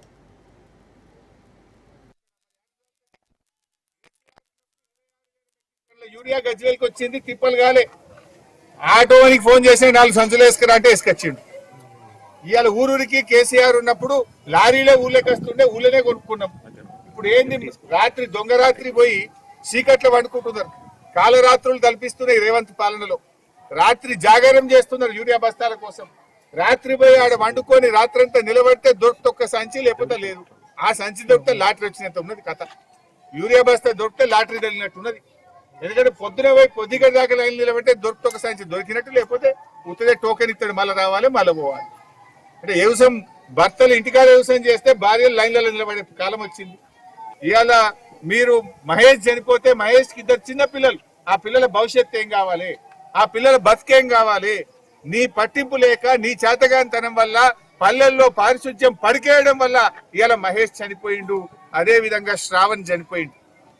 యూరియా గజ్వేల్కి వచ్చింది, తిప్పలు కాలే. ఆటోనికి ఫోన్ చేసి 4 సంచులు వేసుకురా అంటే వేసుకొచ్చిండు. ఇవాళ ఊరూరికి కేసీఆర్ ఉన్నప్పుడు లారీలే ఊళ్ళోకి వస్తుండే, ఊళ్ళోనే కొనుక్కున్నాం. ఇప్పుడు ఏంది, రాత్రి దొంగ రాత్రి పోయి చీకట్లో వండుకుంటున్నారు. కాలరాత్రులు తలపిస్తున్నాయి రేవంత్ పాలనలో. రాత్రి జాగారం చేస్తున్నారు యూరియా బస్తాల కోసం. రాత్రి పోయి ఆడ వండుకొని రాత్రంతా నిలబడితే దొరికితే ఒక్క సంచి, లేకపోతే లేదు. ఆ సంచి దొరికితే లాటరీ వచ్చినంత ఉన్నది కథ. యూరియా బస్తా దొరికితే లాటరీ తగిలినట్టున్నది. ఎందుకంటే పొద్దున పోయి కొద్దిగా దాకా లైన్ నిలబడితే దొరికితే ఒక సంచి దొరికినట్టు, లేకపోతే ఉత్తదే టోకెన్ ఇస్తాడు, మళ్ళీ రావాలి మళ్ళీ పోవాలి. అంటే వ్యవసాయం, భర్తలు ఇంటికాడ వ్యవసాయం చేస్తే భార్యలు లైన్లలో నిలబడే కాలం వచ్చింది. ఇవాళ మీరు మహేష్ చనిపోతే మహేష్ కి 2 చిన్న పిల్లలు, ఆ పిల్లల భవిష్యత్తు ఏం కావాలి, ఆ పిల్లల బతికేం కావాలి? నీ పట్టింపు లేక, నీ చేతగానితనం వల్ల, పల్లెల్లో పారిశుధ్యం పడికేయడం వల్ల ఇవాళ మహేష్ చనిపోయిండు. అదే విధంగా శ్రావణ్ చనిపోయిండు.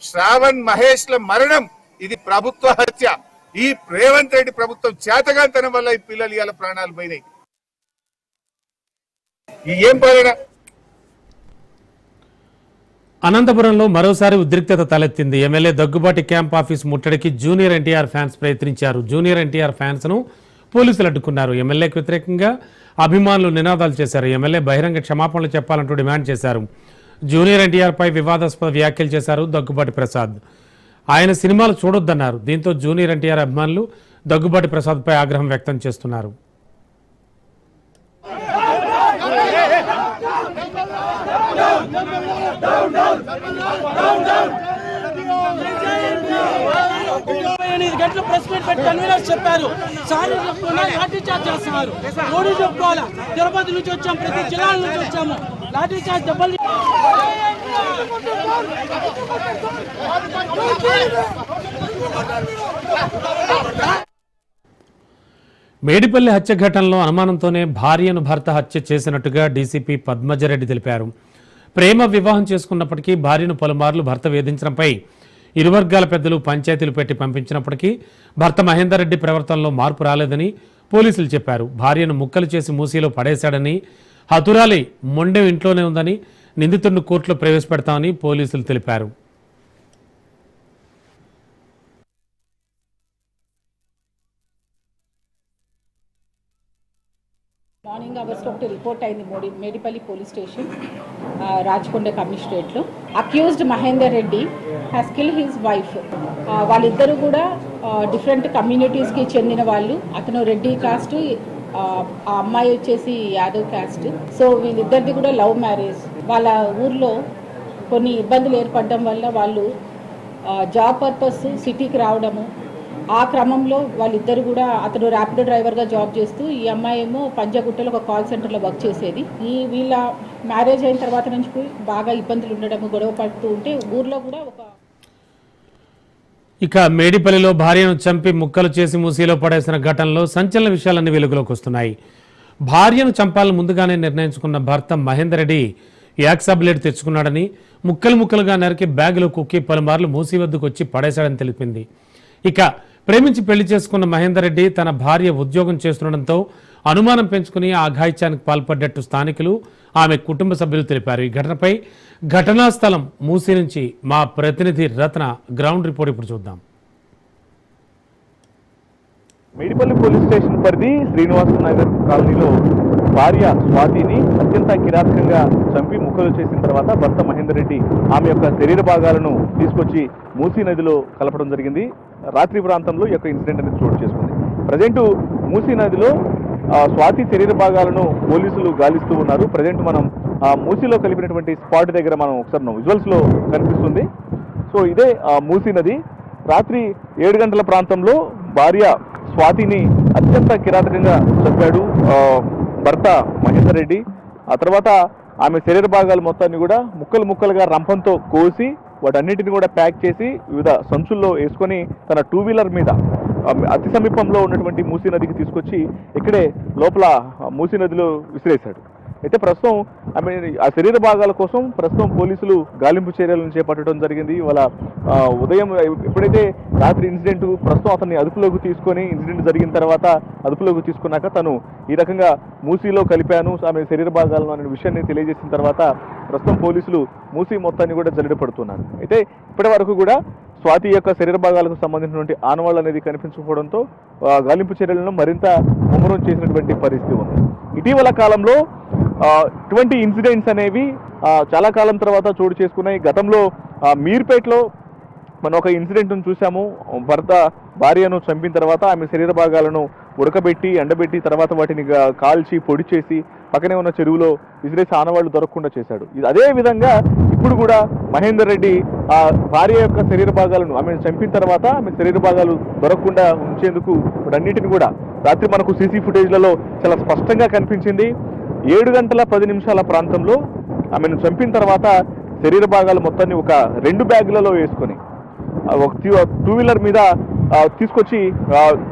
శ్రావణ్, మహేష్ ల మరణం ఇది ప్రభుత్వ హత్య. ఈ రేవంత్ రెడ్డి ప్రభుత్వం చేతగానితనం వల్ల ఈ పిల్లలు ఇవాళ ప్రాణాలు పోయినాయి. ఏం పాలన? అనంతపురంలో మరోసారి ఉద్రిక్తత తలెత్తింది. ఎమ్మెల్యే దగ్గుబాటి క్యాంప్ ఆఫీస్ ముట్టడికి జూనియర్ ఎన్టీఆర్ ఫ్యాన్స్ ప్రయత్నించారు. జూనియర్ ఎన్టీఆర్ ఫ్యాన్స్ ను పోలీసులు అడ్డుకున్నారు. ఎమ్మెల్యేకు వ్యతిరేకంగా అభిమానులు నినాదాలు చేశారు. ఎమ్మెల్యే బహిరంగ క్షమాపణలు చెప్పాలంటూ డిమాండ్ చేశారు. జూనియర్ ఎన్టీఆర్ పై వివాదాస్పద వ్యాఖ్యలు చేశారు దగ్గుబాటి ప్రసాద్. ఆయన సినిమాలు చూడొద్దన్నారు. దీంతో జూనియర్ ఎన్టీఆర్ అభిమానులు దగ్గుబాటి ప్రసాద్ పై ఆగ్రహం వ్యక్తం చేస్తున్నారు. గంటలు ప్రెస్ మీట్ పెట్టి కన్వీనర్స్ చెప్పారు, సారీ చెప్పుకున్నా లాఠీ చార్జ్ చేస్తున్నారు. ఓడి చెప్పుకోవాలా, తిరుపతి నుంచి వచ్చాము, ప్రతి జిల్లాల నుంచి వచ్చాము, లాఠీ చార్జ్ దెబ్బలు. మేడిపల్లి హత్య ఘటనలో అనుమానంతోనే భార్యను భర్త హత్య చేసినట్టుగా డీసీపీ పద్మజరెడ్డి తెలిపారు. ప్రేమ వివాహం చేసుకున్నప్పటికీ భార్యను పలుమార్లు భర్త వేధించడంపై ఇరు వర్గాల పెద్దలు పంచాయతీలు పెట్టి పంపించినప్పటికీ భర్త మహేందర్ రెడ్డి ప్రవర్తనలో మార్పు రాలేదని పోలీసులు చెప్పారు. భార్యను ముక్కలు చేసి మూసీలో పడేశాడని, హతురాలి మొండెం ఇంట్లోనే ఉందని, నిందితుడిని కోర్టులో ప్రవేశపెడతామని పోలీసులు తెలిపారు. మార్నింగ్ అవర్స్లో ఒకటి రిపోర్ట్ అయింది మేడిపల్లి పోలీస్ స్టేషన్ రాచకొండ కమిషనరేట్లో. Accused Mahender Reddy has kill his wife. వాళ్ళిద్దరూ కూడా డిఫరెంట్ కమ్యూనిటీస్కి చెందిన వాళ్ళు. అతను రెడ్డి కాస్ట్, ఆ అమ్మాయి వచ్చేసి యాదవ్ కాస్ట్. సో వీళ్ళిద్దరిది కూడా లవ్ మ్యారేజ్. వాళ్ళ ఊర్లో కొన్ని ఇబ్బందులు ఏర్పడడం వల్ల వాళ్ళు జాబ్ పర్పస్ సిటీకి రావడము, ఆ క్రమంలో వాళ్ళిద్దరు కూడా, అతను ర్యాపిడో డ్రైవర్గా జాబ్ చేస్తూ ఈ అమ్మాయి ఏమో పంజాగుట్టలో ఒక కాల్ సెంటర్లో వర్క్ చేసేది. వీళ్ళ మ్యారేజ్ అయిన తర్వాత నుంచి బాగా ఇబ్బందులు ఉండడము, గొడవ పడుతూ ఉంటే ఊర్లో కూడా ఒక ఇక మేడిపల్లిలో భార్యను చంపి ముక్కలు చేసి మూసీలో పడేసిన ఘటనలో సంచలన విషయాలన్నీ వెలుగులోకి వస్తున్నాయి. భార్యను చంపాలని ముందుగానే నిర్ణయించుకున్న భర్త మహేందర్ రెడ్డి యాక్సా బ్లేడ్ తెచ్చుకున్నాడని, ముక్కలు ముక్కలుగా నరికి బ్యాగులో కుక్కి పలుమార్లు మూసీ వద్దకు వచ్చి పడేశాడని తెలిపింది. ఇక ప్రేమించి పెళ్లి చేసుకున్న మహేందర్ రెడ్డి తన భార్య ఉద్యోగం చేస్తుండటంతో అనుమానం పెంచుకుని ఆ అఘాయిత్యానికి పాల్పడ్డట్టు స్థానికులు, ఆమె కుటుంబ సభ్యులు తెలిపారు. ఈ ఘటనపై ఘటనా స్థలం మూసీ నుంచి మా ప్రతినిధి రత్న గ్రౌండ్ రిపోర్ట్ ఇప్పుడు చూద్దాం. మేడిపల్లి పోలీస్ స్టేషన్ పరిధి శ్రీనివాస నగర్ కాలనీలో భార్య స్వాతిని అత్యంత కిరాతకంగా చంపి ముక్కలు చేసిన తర్వాత భర్త మహేందర్ రెడ్డి ఆమె యొక్క శరీర భాగాలను తీసుకొచ్చి మూసీ నదిలో కలపడం జరిగింది. రాత్రి ప్రాంతంలో ఈ యొక్క ఇన్సిడెంట్ అనేది చోటు చేసుకుంది. ప్రజెంట్ మూసీ నదిలో స్వాతి శరీర భాగాలను పోలీసులు గాలిస్తూ ఉన్నారు. ప్రజెంట్ మనం మూసీలో కలిపినటువంటి స్పాట్ దగ్గర మనం ఒకసారి విజువల్స్ లో కనిపిస్తుంది. సో ఇదే మూసీ నది. రాత్రి 7 గంటల ప్రాంతంలో భార్య స్వాతిని అత్యంత కిరాతకంగా చంపాడు భర్త మహేందర్ రెడ్డి. ఆ తర్వాత ఆమె శరీర భాగాలు మొత్తాన్ని కూడా ముక్కలు ముక్కలుగా రంపంతో కోసి వాటన్నిటిని కూడా ప్యాక్ చేసి వివిధ సంచుల్లో వేసుకొని తన 2 వీలర్ మీద అతి సమీపంలో ఉన్నటువంటి మూసీ నదికి తీసుకొచ్చి ఇక్కడే లోపల మూసీ నదిలో విసిరేశాడు. అయితే ప్రస్తుతం ఆమె ఆ శరీర భాగాల కోసం ప్రస్తుతం పోలీసులు గాలింపు చర్యలను చేపట్టడం జరిగింది. వాళ్ళ ఉదయం ఎప్పుడైతే రాత్రి ఇన్సిడెంట్ ప్రస్తుతం అతన్ని అదుపులోకి తీసుకొని ఇన్సిడెంట్ జరిగిన తర్వాత అదుపులోకి తీసుకున్నాక తను ఈ రకంగా మూసీలో కలిపాను ఆమె శరీర భాగాలను అనే విషయాన్ని తెలియజేసిన తర్వాత ప్రస్తుతం పోలీసులు మూసీ మొత్తాన్ని కూడా జల్లెడ పడుతున్నారు. అయితే ఇప్పటి వరకు కూడా స్వాతి యొక్క శరీర భాగాలకు సంబంధించినటువంటి ఆనవాళ్ళు అనేది కనిపించకపోవడంతో గాలింపు చర్యలను మరింత ముమ్మరం చేసినటువంటి పరిస్థితి ఉంది. ఇటీవల కాలంలో ఇటువంటి ఇన్సిడెంట్స్ అనేవి చాలా కాలం తర్వాత చోటు చేసుకున్నాయి. గతంలో మీర్పేటలో మనం ఒక ఇన్సిడెంట్ను చూసాము. భర్త భార్యను చంపిన తర్వాత ఆమె శరీర భాగాలను ఉడకబెట్టి ఎండబెట్టి తర్వాత వాటిని కాల్చి పొడి చేసి పక్కనే ఉన్న చెరువులో విసిరేసి ఆనవాళ్లు దొరకకుండా చేశాడు. అదే విధంగా ఇప్పుడు కూడా మహేందర్ రెడ్డి ఆ భార్య యొక్క శరీర భాగాలను ఆమెను చంపిన తర్వాత ఆమె శరీర భాగాలు దొరకకుండా ఉంచేందుకు అన్నిటిని కూడా రాత్రి మనకు సీసీ ఫుటేజ్లలో చాలా స్పష్టంగా కనిపించింది. 7 గంటల 10 నిమిషాల ప్రాంతంలో ఆమెను చంపిన తర్వాత శరీర భాగాలు మొత్తాన్ని ఒక 2 బ్యాగులలో వేసుకొని ఒక 2 వీలర్ మీద తీసుకొచ్చి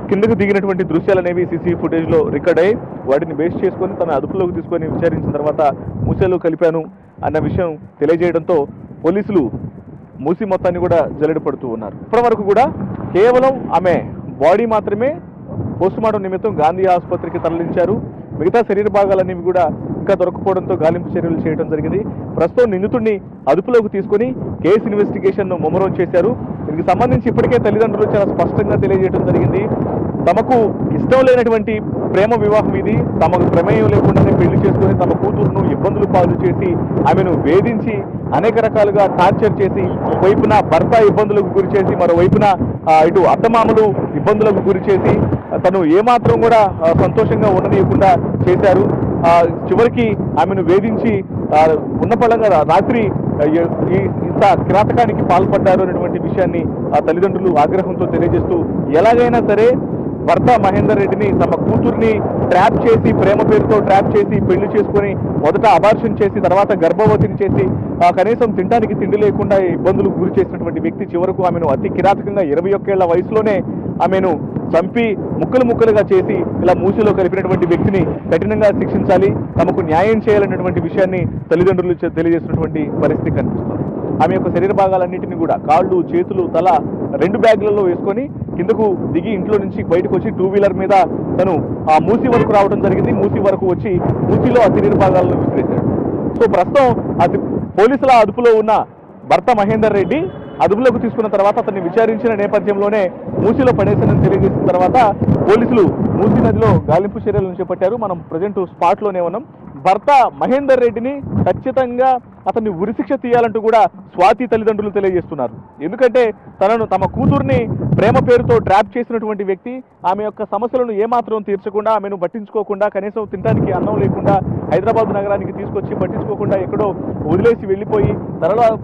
కిందకు దిగినటువంటి దృశ్యాలు అనేవి సీసీ ఫుటేజ్లో రికార్డ్ అయ్యి వాటిని బేస్ చేసుకొని తన అదుపులోకి తీసుకొని విచారించిన తర్వాత మూసీలో కలిపాను అన్న విషయం తెలియజేయడంతో పోలీసులు మూసీ మొత్తాన్ని కూడా జల్లెడ పడుతూ ఉన్నారు. ఇప్పటి వరకు కూడా కేవలం ఆమె బాడీ మాత్రమే పోస్టుమార్టం నిమిత్తం గాంధీ ఆసుపత్రికి తరలించారు. మిగతా శరీర భాగాలన్నీ కూడా ఇంకా దొరకపోవడంతో గాలింపు చర్యలు చేయడం జరిగింది. ప్రస్తుతం నిందితుడిని అదుపులోకి తీసుకొని కేసు ఇన్వెస్టిగేషన్ ముమ్మరం చేశారు. దీనికి సంబంధించి ఇప్పటికే తల్లిదండ్రులు చాలా స్పష్టంగా తెలియజేయడం జరిగింది. తమకు ఇష్టం లేనటువంటి ప్రేమ వివాహం ఇది, తమకు ప్రమేయం లేకుండానే పెళ్లి చేసుకుని తమ కూతురును ఇబ్బందులు పాలు చేసి ఆమెను వేధించి అనేక రకాలుగా టార్చర్ చేసి ఒకవైపున భర్త ఇబ్బందులకు గురి చేసి మరోవైపున ఇటు అత్తమామలు ఇబ్బందులకు గురి చేసి తను ఏమాత్రం కూడా సంతోషంగా ఉండనీయకుండా చేశారు. చివరికి ఆమెను వేధించి ఉన్న పళంగా రాత్రి ఇంత కిరాతకానికి పాల్పడ్డారు అనేటువంటి విషయాన్ని ఆ తల్లిదండ్రులు ఆగ్రహంతో తెలియజేస్తూ ఎలాగైనా సరే భర్త మహేందర్ రెడ్డిని తమ కూతుర్ని ట్రాప్ చేసి ప్రేమ పేరుతో ట్రాప్ చేసి పెళ్లి చేసుకుని మొదట అబార్షన్ చేసి తర్వాత గర్భవతిని చేసి కనీసం తినడానికి తిండి లేకుండా ఇబ్బందులకు గురి చేసినటువంటి వ్యక్తి చివరకు ఆమెను అతి కిరాతకంగా 21 ఏళ్ల వయసులోనే ఆమెను చంపి ముక్కలు ముక్కలుగా చేసి ఇలా మూసీలో కలిపినటువంటి వ్యక్తిని కఠినంగా శిక్షించాలి, తమకు న్యాయం చేయాలన్నటువంటి విషయాన్ని తల్లిదండ్రులు తెలియజేసినటువంటి పరిస్థితి కనిపిస్తుంది. ఆమె యొక్క శరీర భాగాలన్నింటినీ కూడా కాళ్ళు చేతులు తల 2 బ్యాగులలో వేసుకొని కిందకు దిగి ఇంట్లో నుంచి బయటకు వచ్చి 2 వీలర్ మీద తను ఆ మూసీ వరకు రావడం జరిగింది. మూసీ వరకు వచ్చి మూసీలో ఆ శరీర భాగాలను విసిరేశాడు. సో ప్రస్తుతం అది పోలీసుల అదుపులో ఉన్న భర్త మహేందర్ రెడ్డి అదుపులోకి తీసుకున్న తర్వాత అతన్ని విచారించిన నేపథ్యంలోనే మూసీలో పడేశానని తెలియజేసిన తర్వాత పోలీసులు మూసీ నదిలో గాలింపు చర్యలను చేపట్టారు. మనం ప్రజెంట్ స్పాట్లోనే ఉన్నాం. భర్త మహేందర్ రెడ్డిని ఖచ్చితంగా అతన్ని ఉరిశిక్ష తీయాలంటూ కూడా స్వాతి తల్లిదండ్రులు తెలియజేస్తున్నారు. ఎందుకంటే తమ కూతుర్ని ప్రేమ పేరుతో ట్రాప్ చేసినటువంటి వ్యక్తి ఆమె యొక్క సమస్యలను ఏమాత్రం తీర్చకుండా ఆమెను పట్టించుకోకుండా కనీసం తినడానికి అన్నం లేకుండా హైదరాబాద్ నగరానికి తీసుకొచ్చి పట్టించుకోకుండా ఎక్కడో వదిలేసి వెళ్ళిపోయి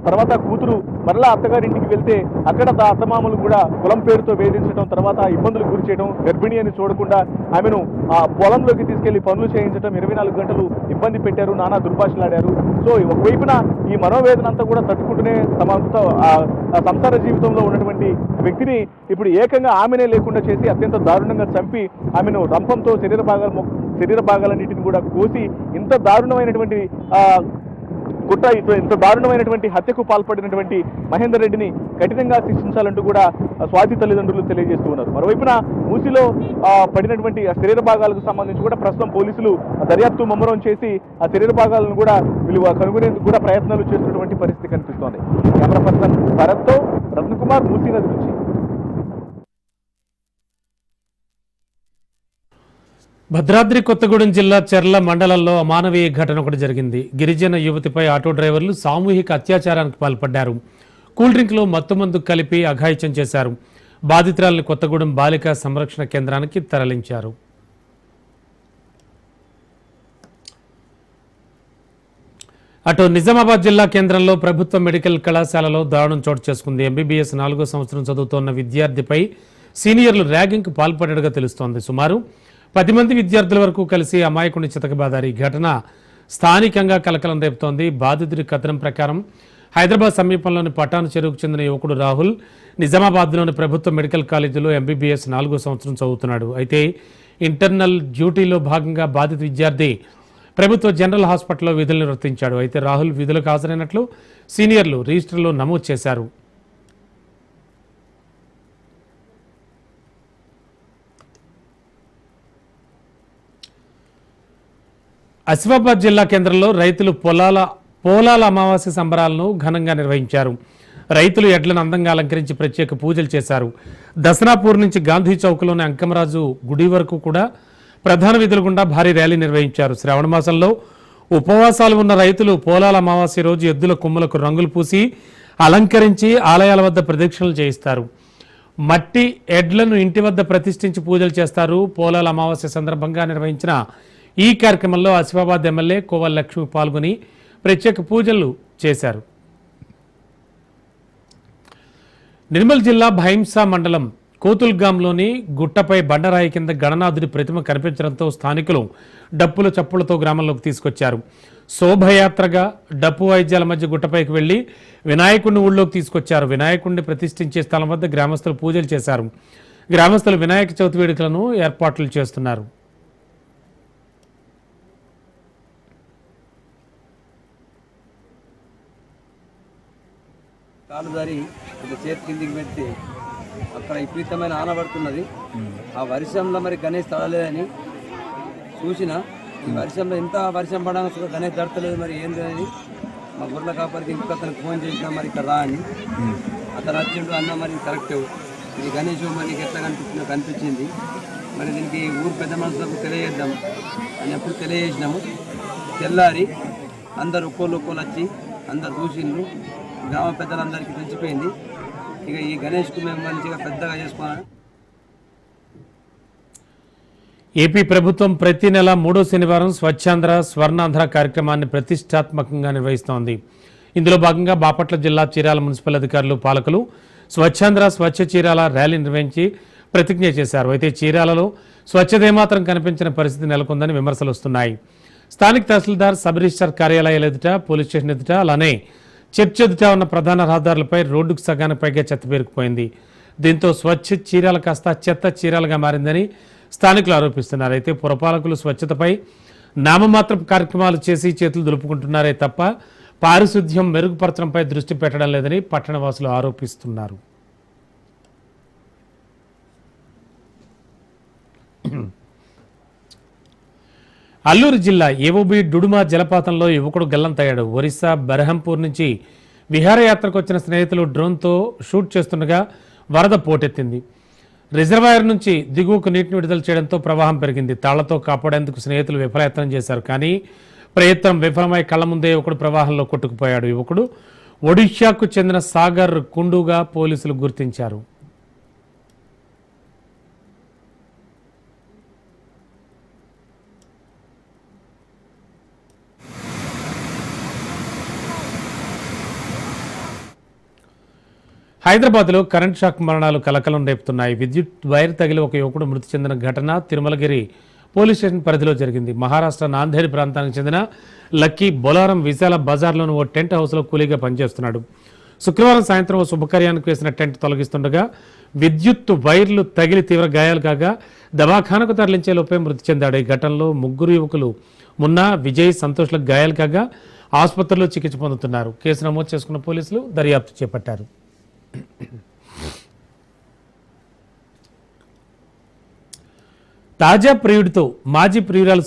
తర్వాత కూతురు మరలా అత్తగారింటికి వెళ్తే అక్కడ అత్తమామలు కూడా కులం పేరుతో వేధించడం, తర్వాత ఇబ్బందులకు గురి చేయడం, గర్భిణి అని చూడకుండా ఆమెను ఆ పొలంలోకి తీసుకెళ్లి పనులు చేయించడం, 24 గంటలు ఇబ్బంది పెట్టారు, నానా దుర్భాషలాడారు. సో ఒకవైపున ఈ మనోవేదన అంతా కూడా తట్టుకుంటూనే తమ సంసార జీవితంలో ఉన్నటువంటి వ్యక్తిని ఇప్పుడు ఏకంగా ఆమెనే లేకుండా చేసి అత్యంత దారుణంగా చంపి ఆమెను రంపంతో శరీర భాగాలన్నింటిని కూడా కోసి ఇంత దారుణమైనటువంటి ఇంత దారుణమైనటువంటి హత్యకు పాల్పడినటువంటి మహేందర్ రెడ్డిని కఠినంగా శిక్షించాలంటూ కూడా స్వాతి తల్లిదండ్రులు తెలియజేస్తూ ఉన్నారు. మరోవైపున మూసిలో పడినటువంటి శరీర భాగాలకు సంబంధించి కూడా ప్రస్తుతం పోలీసులు దర్యాప్తు ముమ్మరం చేసి ఆ శరీర భాగాలను కూడా వీళ్ళు కనుగొనేందుకు కూడా ప్రయత్నాలు చేస్తున్నటువంటి పరిస్థితి కనిపిస్తోంది. కెమెరా పర్సన్ భరత్తో రత్నకుమార్, మూసీ నది నుంచి. భద్రాద్రి కొత్తగూడెం జిల్లా చెర్ల మండలంలో అమానవీయ ఘటన ఒకటి జరిగింది. గిరిజన యువతిపై ఆటో డ్రైవర్లు సామూహిక అత్యాచారానికి పాల్పడ్డారు. కూల్ డ్రింక్లో మత్తుమందు కలిపి అఘాయిత్యం చేశారు. బాధితురాలను కొత్తగూడెం బాలికా సంరక్షణ కేంద్రానికి తరలించారు. అటు నిజామాబాద్ జిల్లా కేంద్రంలో ప్రభుత్వ మెడికల్ కళాశాలలో దారుణం చోటు చేసుకుంది. ఎంబీబీఎస్ 4వ సంవత్సరం చదువుతోన్న విద్యార్థిపై సీనియర్లు ర్యాగింగ్కు పాల్పడ్డట్టుగా తెలుస్తోంది. సుమారు 10 మంది విద్యార్థుల వరకు కలిసి అమాయకుడిని చితకబాదారు. ఈ ఘటన స్థానికంగా కలకలం రేపుతోంది. బాధితుడి కథనం ప్రకారం హైదరాబాద్ సమీపంలోని పటాన్ చెరువుకు చెందిన యువకుడు రాహుల్ నిజామాబాద్లోని ప్రభుత్వ మెడికల్ కాలేజీలో ఎంబీబీఎస్ 4వ సంవత్సరం చదువుతున్నాడు. అయితే ఇంటర్నల్ డ్యూటీలో భాగంగా బాధిత విద్యార్థి ప్రభుత్వ జనరల్ హాస్పిటల్లో విధులు నిర్వర్తించాడు. అయితే రాహుల్ విధులకు హాజరైనట్లు సీనియర్లు రిజిస్టర్లో నమోదు చేశారు. ఆసిఫాబాద్ జిల్లా కేంద్రంలో రైతులు పోలాల అమావాస్య సంబరాలను ఘనంగా నిర్వహించారు. రైతులు ఎడ్లను అందంగా అలంకరించి ప్రత్యేక పూజలు చేశారు. దసరాపూర్ నుంచి గాంధీ చౌక్లోని అంకమరాజు గుడి వరకు కూడా ప్రధాన విధులు గుండా భారీ ర్యాలీ నిర్వహించారు. శ్రావణ మాసంలో ఉపవాసాలు ఉన్న రైతులు పోలాల అమావాస్య రోజు ఎద్దుల కొమ్ములకు రంగులు పూసి అలంకరించి ఆలయాల వద్ద ప్రదక్షిణలు చేయిస్తారు. మట్టి ఎడ్లను ఇంటి వద్ద ప్రతిష్ఠించి పూజలు చేస్తారు. పోలాల అమావాస్య సందర్భంగా నిర్వహించిన ఈ కార్యక్రమంలో ఆసిఫాబాద్ ఎమ్మెల్యే కోవల్ లక్ష్మి పాల్గొని ప్రత్యేక పూజలు చేశారు. నిర్మల్ జిల్లా భైంసా మండలం కోతుల్గాంలోని గుట్టపై బండరాయి కింద గణనాథుడి ప్రతిమ కనిపించడంతో స్థానికులు డప్పుల చప్పులతో గ్రామంలోకి తీసుకొచ్చారు. శోభయాత్రగా డప్పు వాయిద్యాల మధ్య గుట్టపైకి వెళ్లి వినాయకుడిని ఊళ్ళోకి తీసుకొచ్చారు. వినాయకుడిని ప్రతిష్ఠించే స్థలం వద్ద గ్రామస్తులు పూజలు చేశారు. గ్రామస్తులు వినాయక చవితి వేడుకలను ఏర్పాట్లు చేస్తున్నారు. కాలు దారి ఇట్లా చేతి కిందికి పెడితే అక్కడ విపరీతమైన ఆనబడుతున్నది. ఆ వర్షంలో మరి గణేష్ తడలేదని చూసిన, ఈ వర్షంలో ఎంత వర్షం పడాల్సిన గణేష్ తడతలేదు, మరి ఏంది అని మా గుర్ల కాపరికి ఇంకొక అతనికి ఫోన్ చేసినా మరి ఇక్కడ రా అని. అతను వచ్చిండు అన్న మరి కరెక్ట్ ఇది గణేష్ మరి ఎట్లా కనిపించింది, మరి దీనికి ఊరు పెద్ద మనుషులకు తెలియజేద్దాం అని ఎప్పుడు తెలియజేసినాము. తెల్లారి అందరు ఒక్కోళ్ళు వచ్చి అందరు చూసిండ్రు. గ్రామ పెద్దలందరికీ తెలిసిపోయింది. ఇక ఈ గణేష్కు మేము మంచిగా పెద్దగా చేసుకోవాలి. ఏపీ ప్రభుత్వం ప్రతి నెల 3వ శనివారం స్వచ్ఛాంధ్ర స్వర్ణాంధ్ర కార్యక్రమాన్ని ప్రతిష్టాత్మకంగా నిర్వహిస్తోంది. ఇందులో భాగంగా బాపట్ల జిల్లా చీరాల మున్సిపల్ అధికారులు, పాలకులు స్వచ్ఛాంధ్ర స్వచ్ఛ చీరాల ర్యాలీ నిర్వహించి ప్రతిజ్ఞ చేశారు. అయితే చీరాలలో స్వచ్ఛత ఏమాత్రం కనిపించిన పరిస్థితి నెలకొందని విమర్శలు వస్తున్నాయి. స్థానిక తహసీల్దార్, సబ్ రిజిస్టార్ కార్యాలయాల ఎదుట, పోలీస్ స్టేషన్ ఎదుట, అలానే చర్చ్ ఎదుట ఉన్న ప్రధాన రహదారులపై రోడ్డుకు సగానికి పైగా చెత్త పేరుకుపోయింది. దీంతో స్వచ్ఛ చీరాల కాస్త చెత్త చీరాలుగా మారిందని స్థానికులు ఆరోపిస్తున్నారు. అయితే పురపాలకులు స్వచ్ఛతపై నామమాత్రపు కార్యక్రమాలు చేసి చేతులు దులుపుకుంటున్నారే తప్ప పారిశుద్ధ్యం మెరుగుపరచడంపై దృష్టి పెట్టడం లేదని పట్టణవాసులు ఆరోపిస్తున్నారు. అల్లూరు జిల్లా ఏవోబి డుడుమా జలపాతంలో యువకుడు గల్లంతయ్యాడు. ఒరిస్సా బెర్హంపూర్ నుంచి విహారయాత్రకు వచ్చిన స్నేహితులు డ్రోన్తో షూట్ చేస్తుండగా వరద పోటెత్తింది. రిజర్వాయర్ నుంచి దిగువకు నీటిని విడుదల చేయడంతో ప్రవాహం పెరిగింది. తాళ్లతో కాపాడేందుకు స్నేహితులు విఫలయత్నం చేశారు. కానీ ప్రయత్నం విఫలమై కళ్ల ముందే యువకుడు ప్రవాహంలో కొట్టుకుపోయాడు. యువకుడు ఒడిషాకు చెందిన సాగర్ కుండుగా పోలీసులు గుర్తించారు. హైదరాబాద్లో కరెంట్ షాక్ మరణాలు కలకలం రేపుతున్నాయి. విద్యుత్ వైర్ తగిలి ఒక యువకుడు మృతి చెందిన ఘటన తిరుమలగిరి పోలీస్ స్టేషన్ పరిధిలో జరిగింది. మహారాష్ట్ర నాందేడ్ ప్రాంతానికి చెందిన లక్కీ బొలారం విశాల బజార్లోని ఓ టెంట్ హౌస్లో కూలీగా పనిచేస్తున్నాడు. శుక్రవారం సాయంత్రం ఓ శుభకార్యానికి వేసిన టెంట్ తొలగిస్తుండగా విద్యుత్ వైర్లు తగిలి తీవ్ర గాయాలు కాగా దవాఖానకు తరలించే లోపే మృతి చెందాడు. ఈ ఘటనలో 3 యువకులు మున్నా, విజయ్, సంతోష్లకు గాయాలు కాగా ఆసుపత్రిలో చికిత్స పొందుతున్నారు. కేసు నమోదు చేసుకున్న పోలీసులు దర్యాప్తు చేపట్టారు. తాజా ప్రియుడితో మాజీ ప్రియురాలు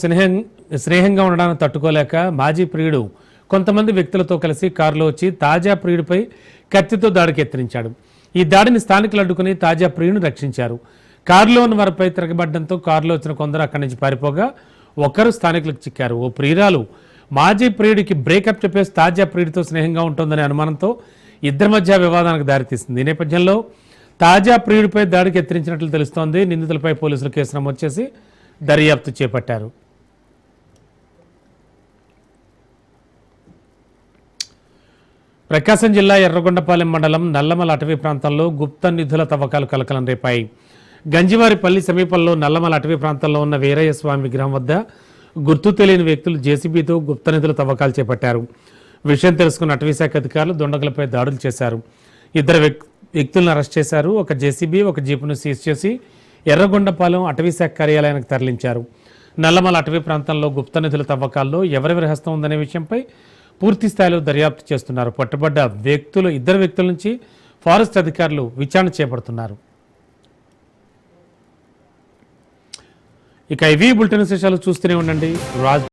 స్నేహంగా ఉండడానికి తట్టుకోలేక మాజీ ప్రియుడు కొంతమంది వ్యక్తులతో కలిసి కారులో వచ్చి తాజా ప్రియుడిపై కత్తితో దాడికి యత్నించాడు. ఈ దాడిని స్థానికులు అడ్డుకుని తాజా ప్రియుడిని రక్షించారు. కారులో ఉన్న వారిపై తిరగబడ్డంతో కారులో వచ్చిన కొందరు అక్కడి నుంచి పారిపోగా ఒకరు స్థానికులకు చిక్కారు. ఓ ప్రియురాలు మాజీ ప్రియుడికి బ్రేకప్ చెప్పేసి తాజా ప్రియుడితో స్నేహంగా ఉంటుందనే అనుమానంతో ఇద్దరి మధ్య వివాదానికి దారితీసింది. ఈ నేపథ్యంలో తాజా ప్రియుడిపై దాడికి యత్నించినట్లు తెలుస్తోంది. నిందితులపై పోలీసులు కేసు నమోదు చేసి దర్యాప్తు చేపట్టారు. ప్రకాశం జిల్లా ఎర్రగొండపాలెం మండలం నల్లమల అటవీ ప్రాంతంలో గుప్త నిధుల తవ్వకాలు కలకలం రేపాయి. గంజివారిపల్లి సమీపంలో నల్లమల అటవీ ప్రాంతంలో ఉన్న వీరయ్య స్వామి విగ్రహం వద్ద గుర్తు తెలియని వ్యక్తులు జేసీబీతో గుప్త నిధుల తవ్వకాలు చేపట్టారు. విషయం తెలుసుకున్న అటవీశాఖ అధికారులు దుండగులపై దాడులు చేశారు. 2 వ్యక్తులను అరెస్ట్ చేశారు. ఒక జేసీబీ, ఒక జీపును సీజ్ చేసి ఎర్రగొండపాలెం అటవీశాఖ కార్యాలయానికి తరలించారు. నల్లమల అటవీ ప్రాంతంలో గుప్త నిధుల తవ్వకాల్లో ఎవరెవరి హస్తం ఉందనే విషయంపై పూర్తి స్థాయిలో దర్యాప్తు చేస్తున్నారు. పట్టుబడ్డ 2 వ్యక్తుల నుంచి ఫారెస్ట్ అధికారులు విచారణ చేపడుతున్నారు. ఇక ఇవి బులెటిన్ విశేషాలు చూస్తూనే ఉండండి. రాజ్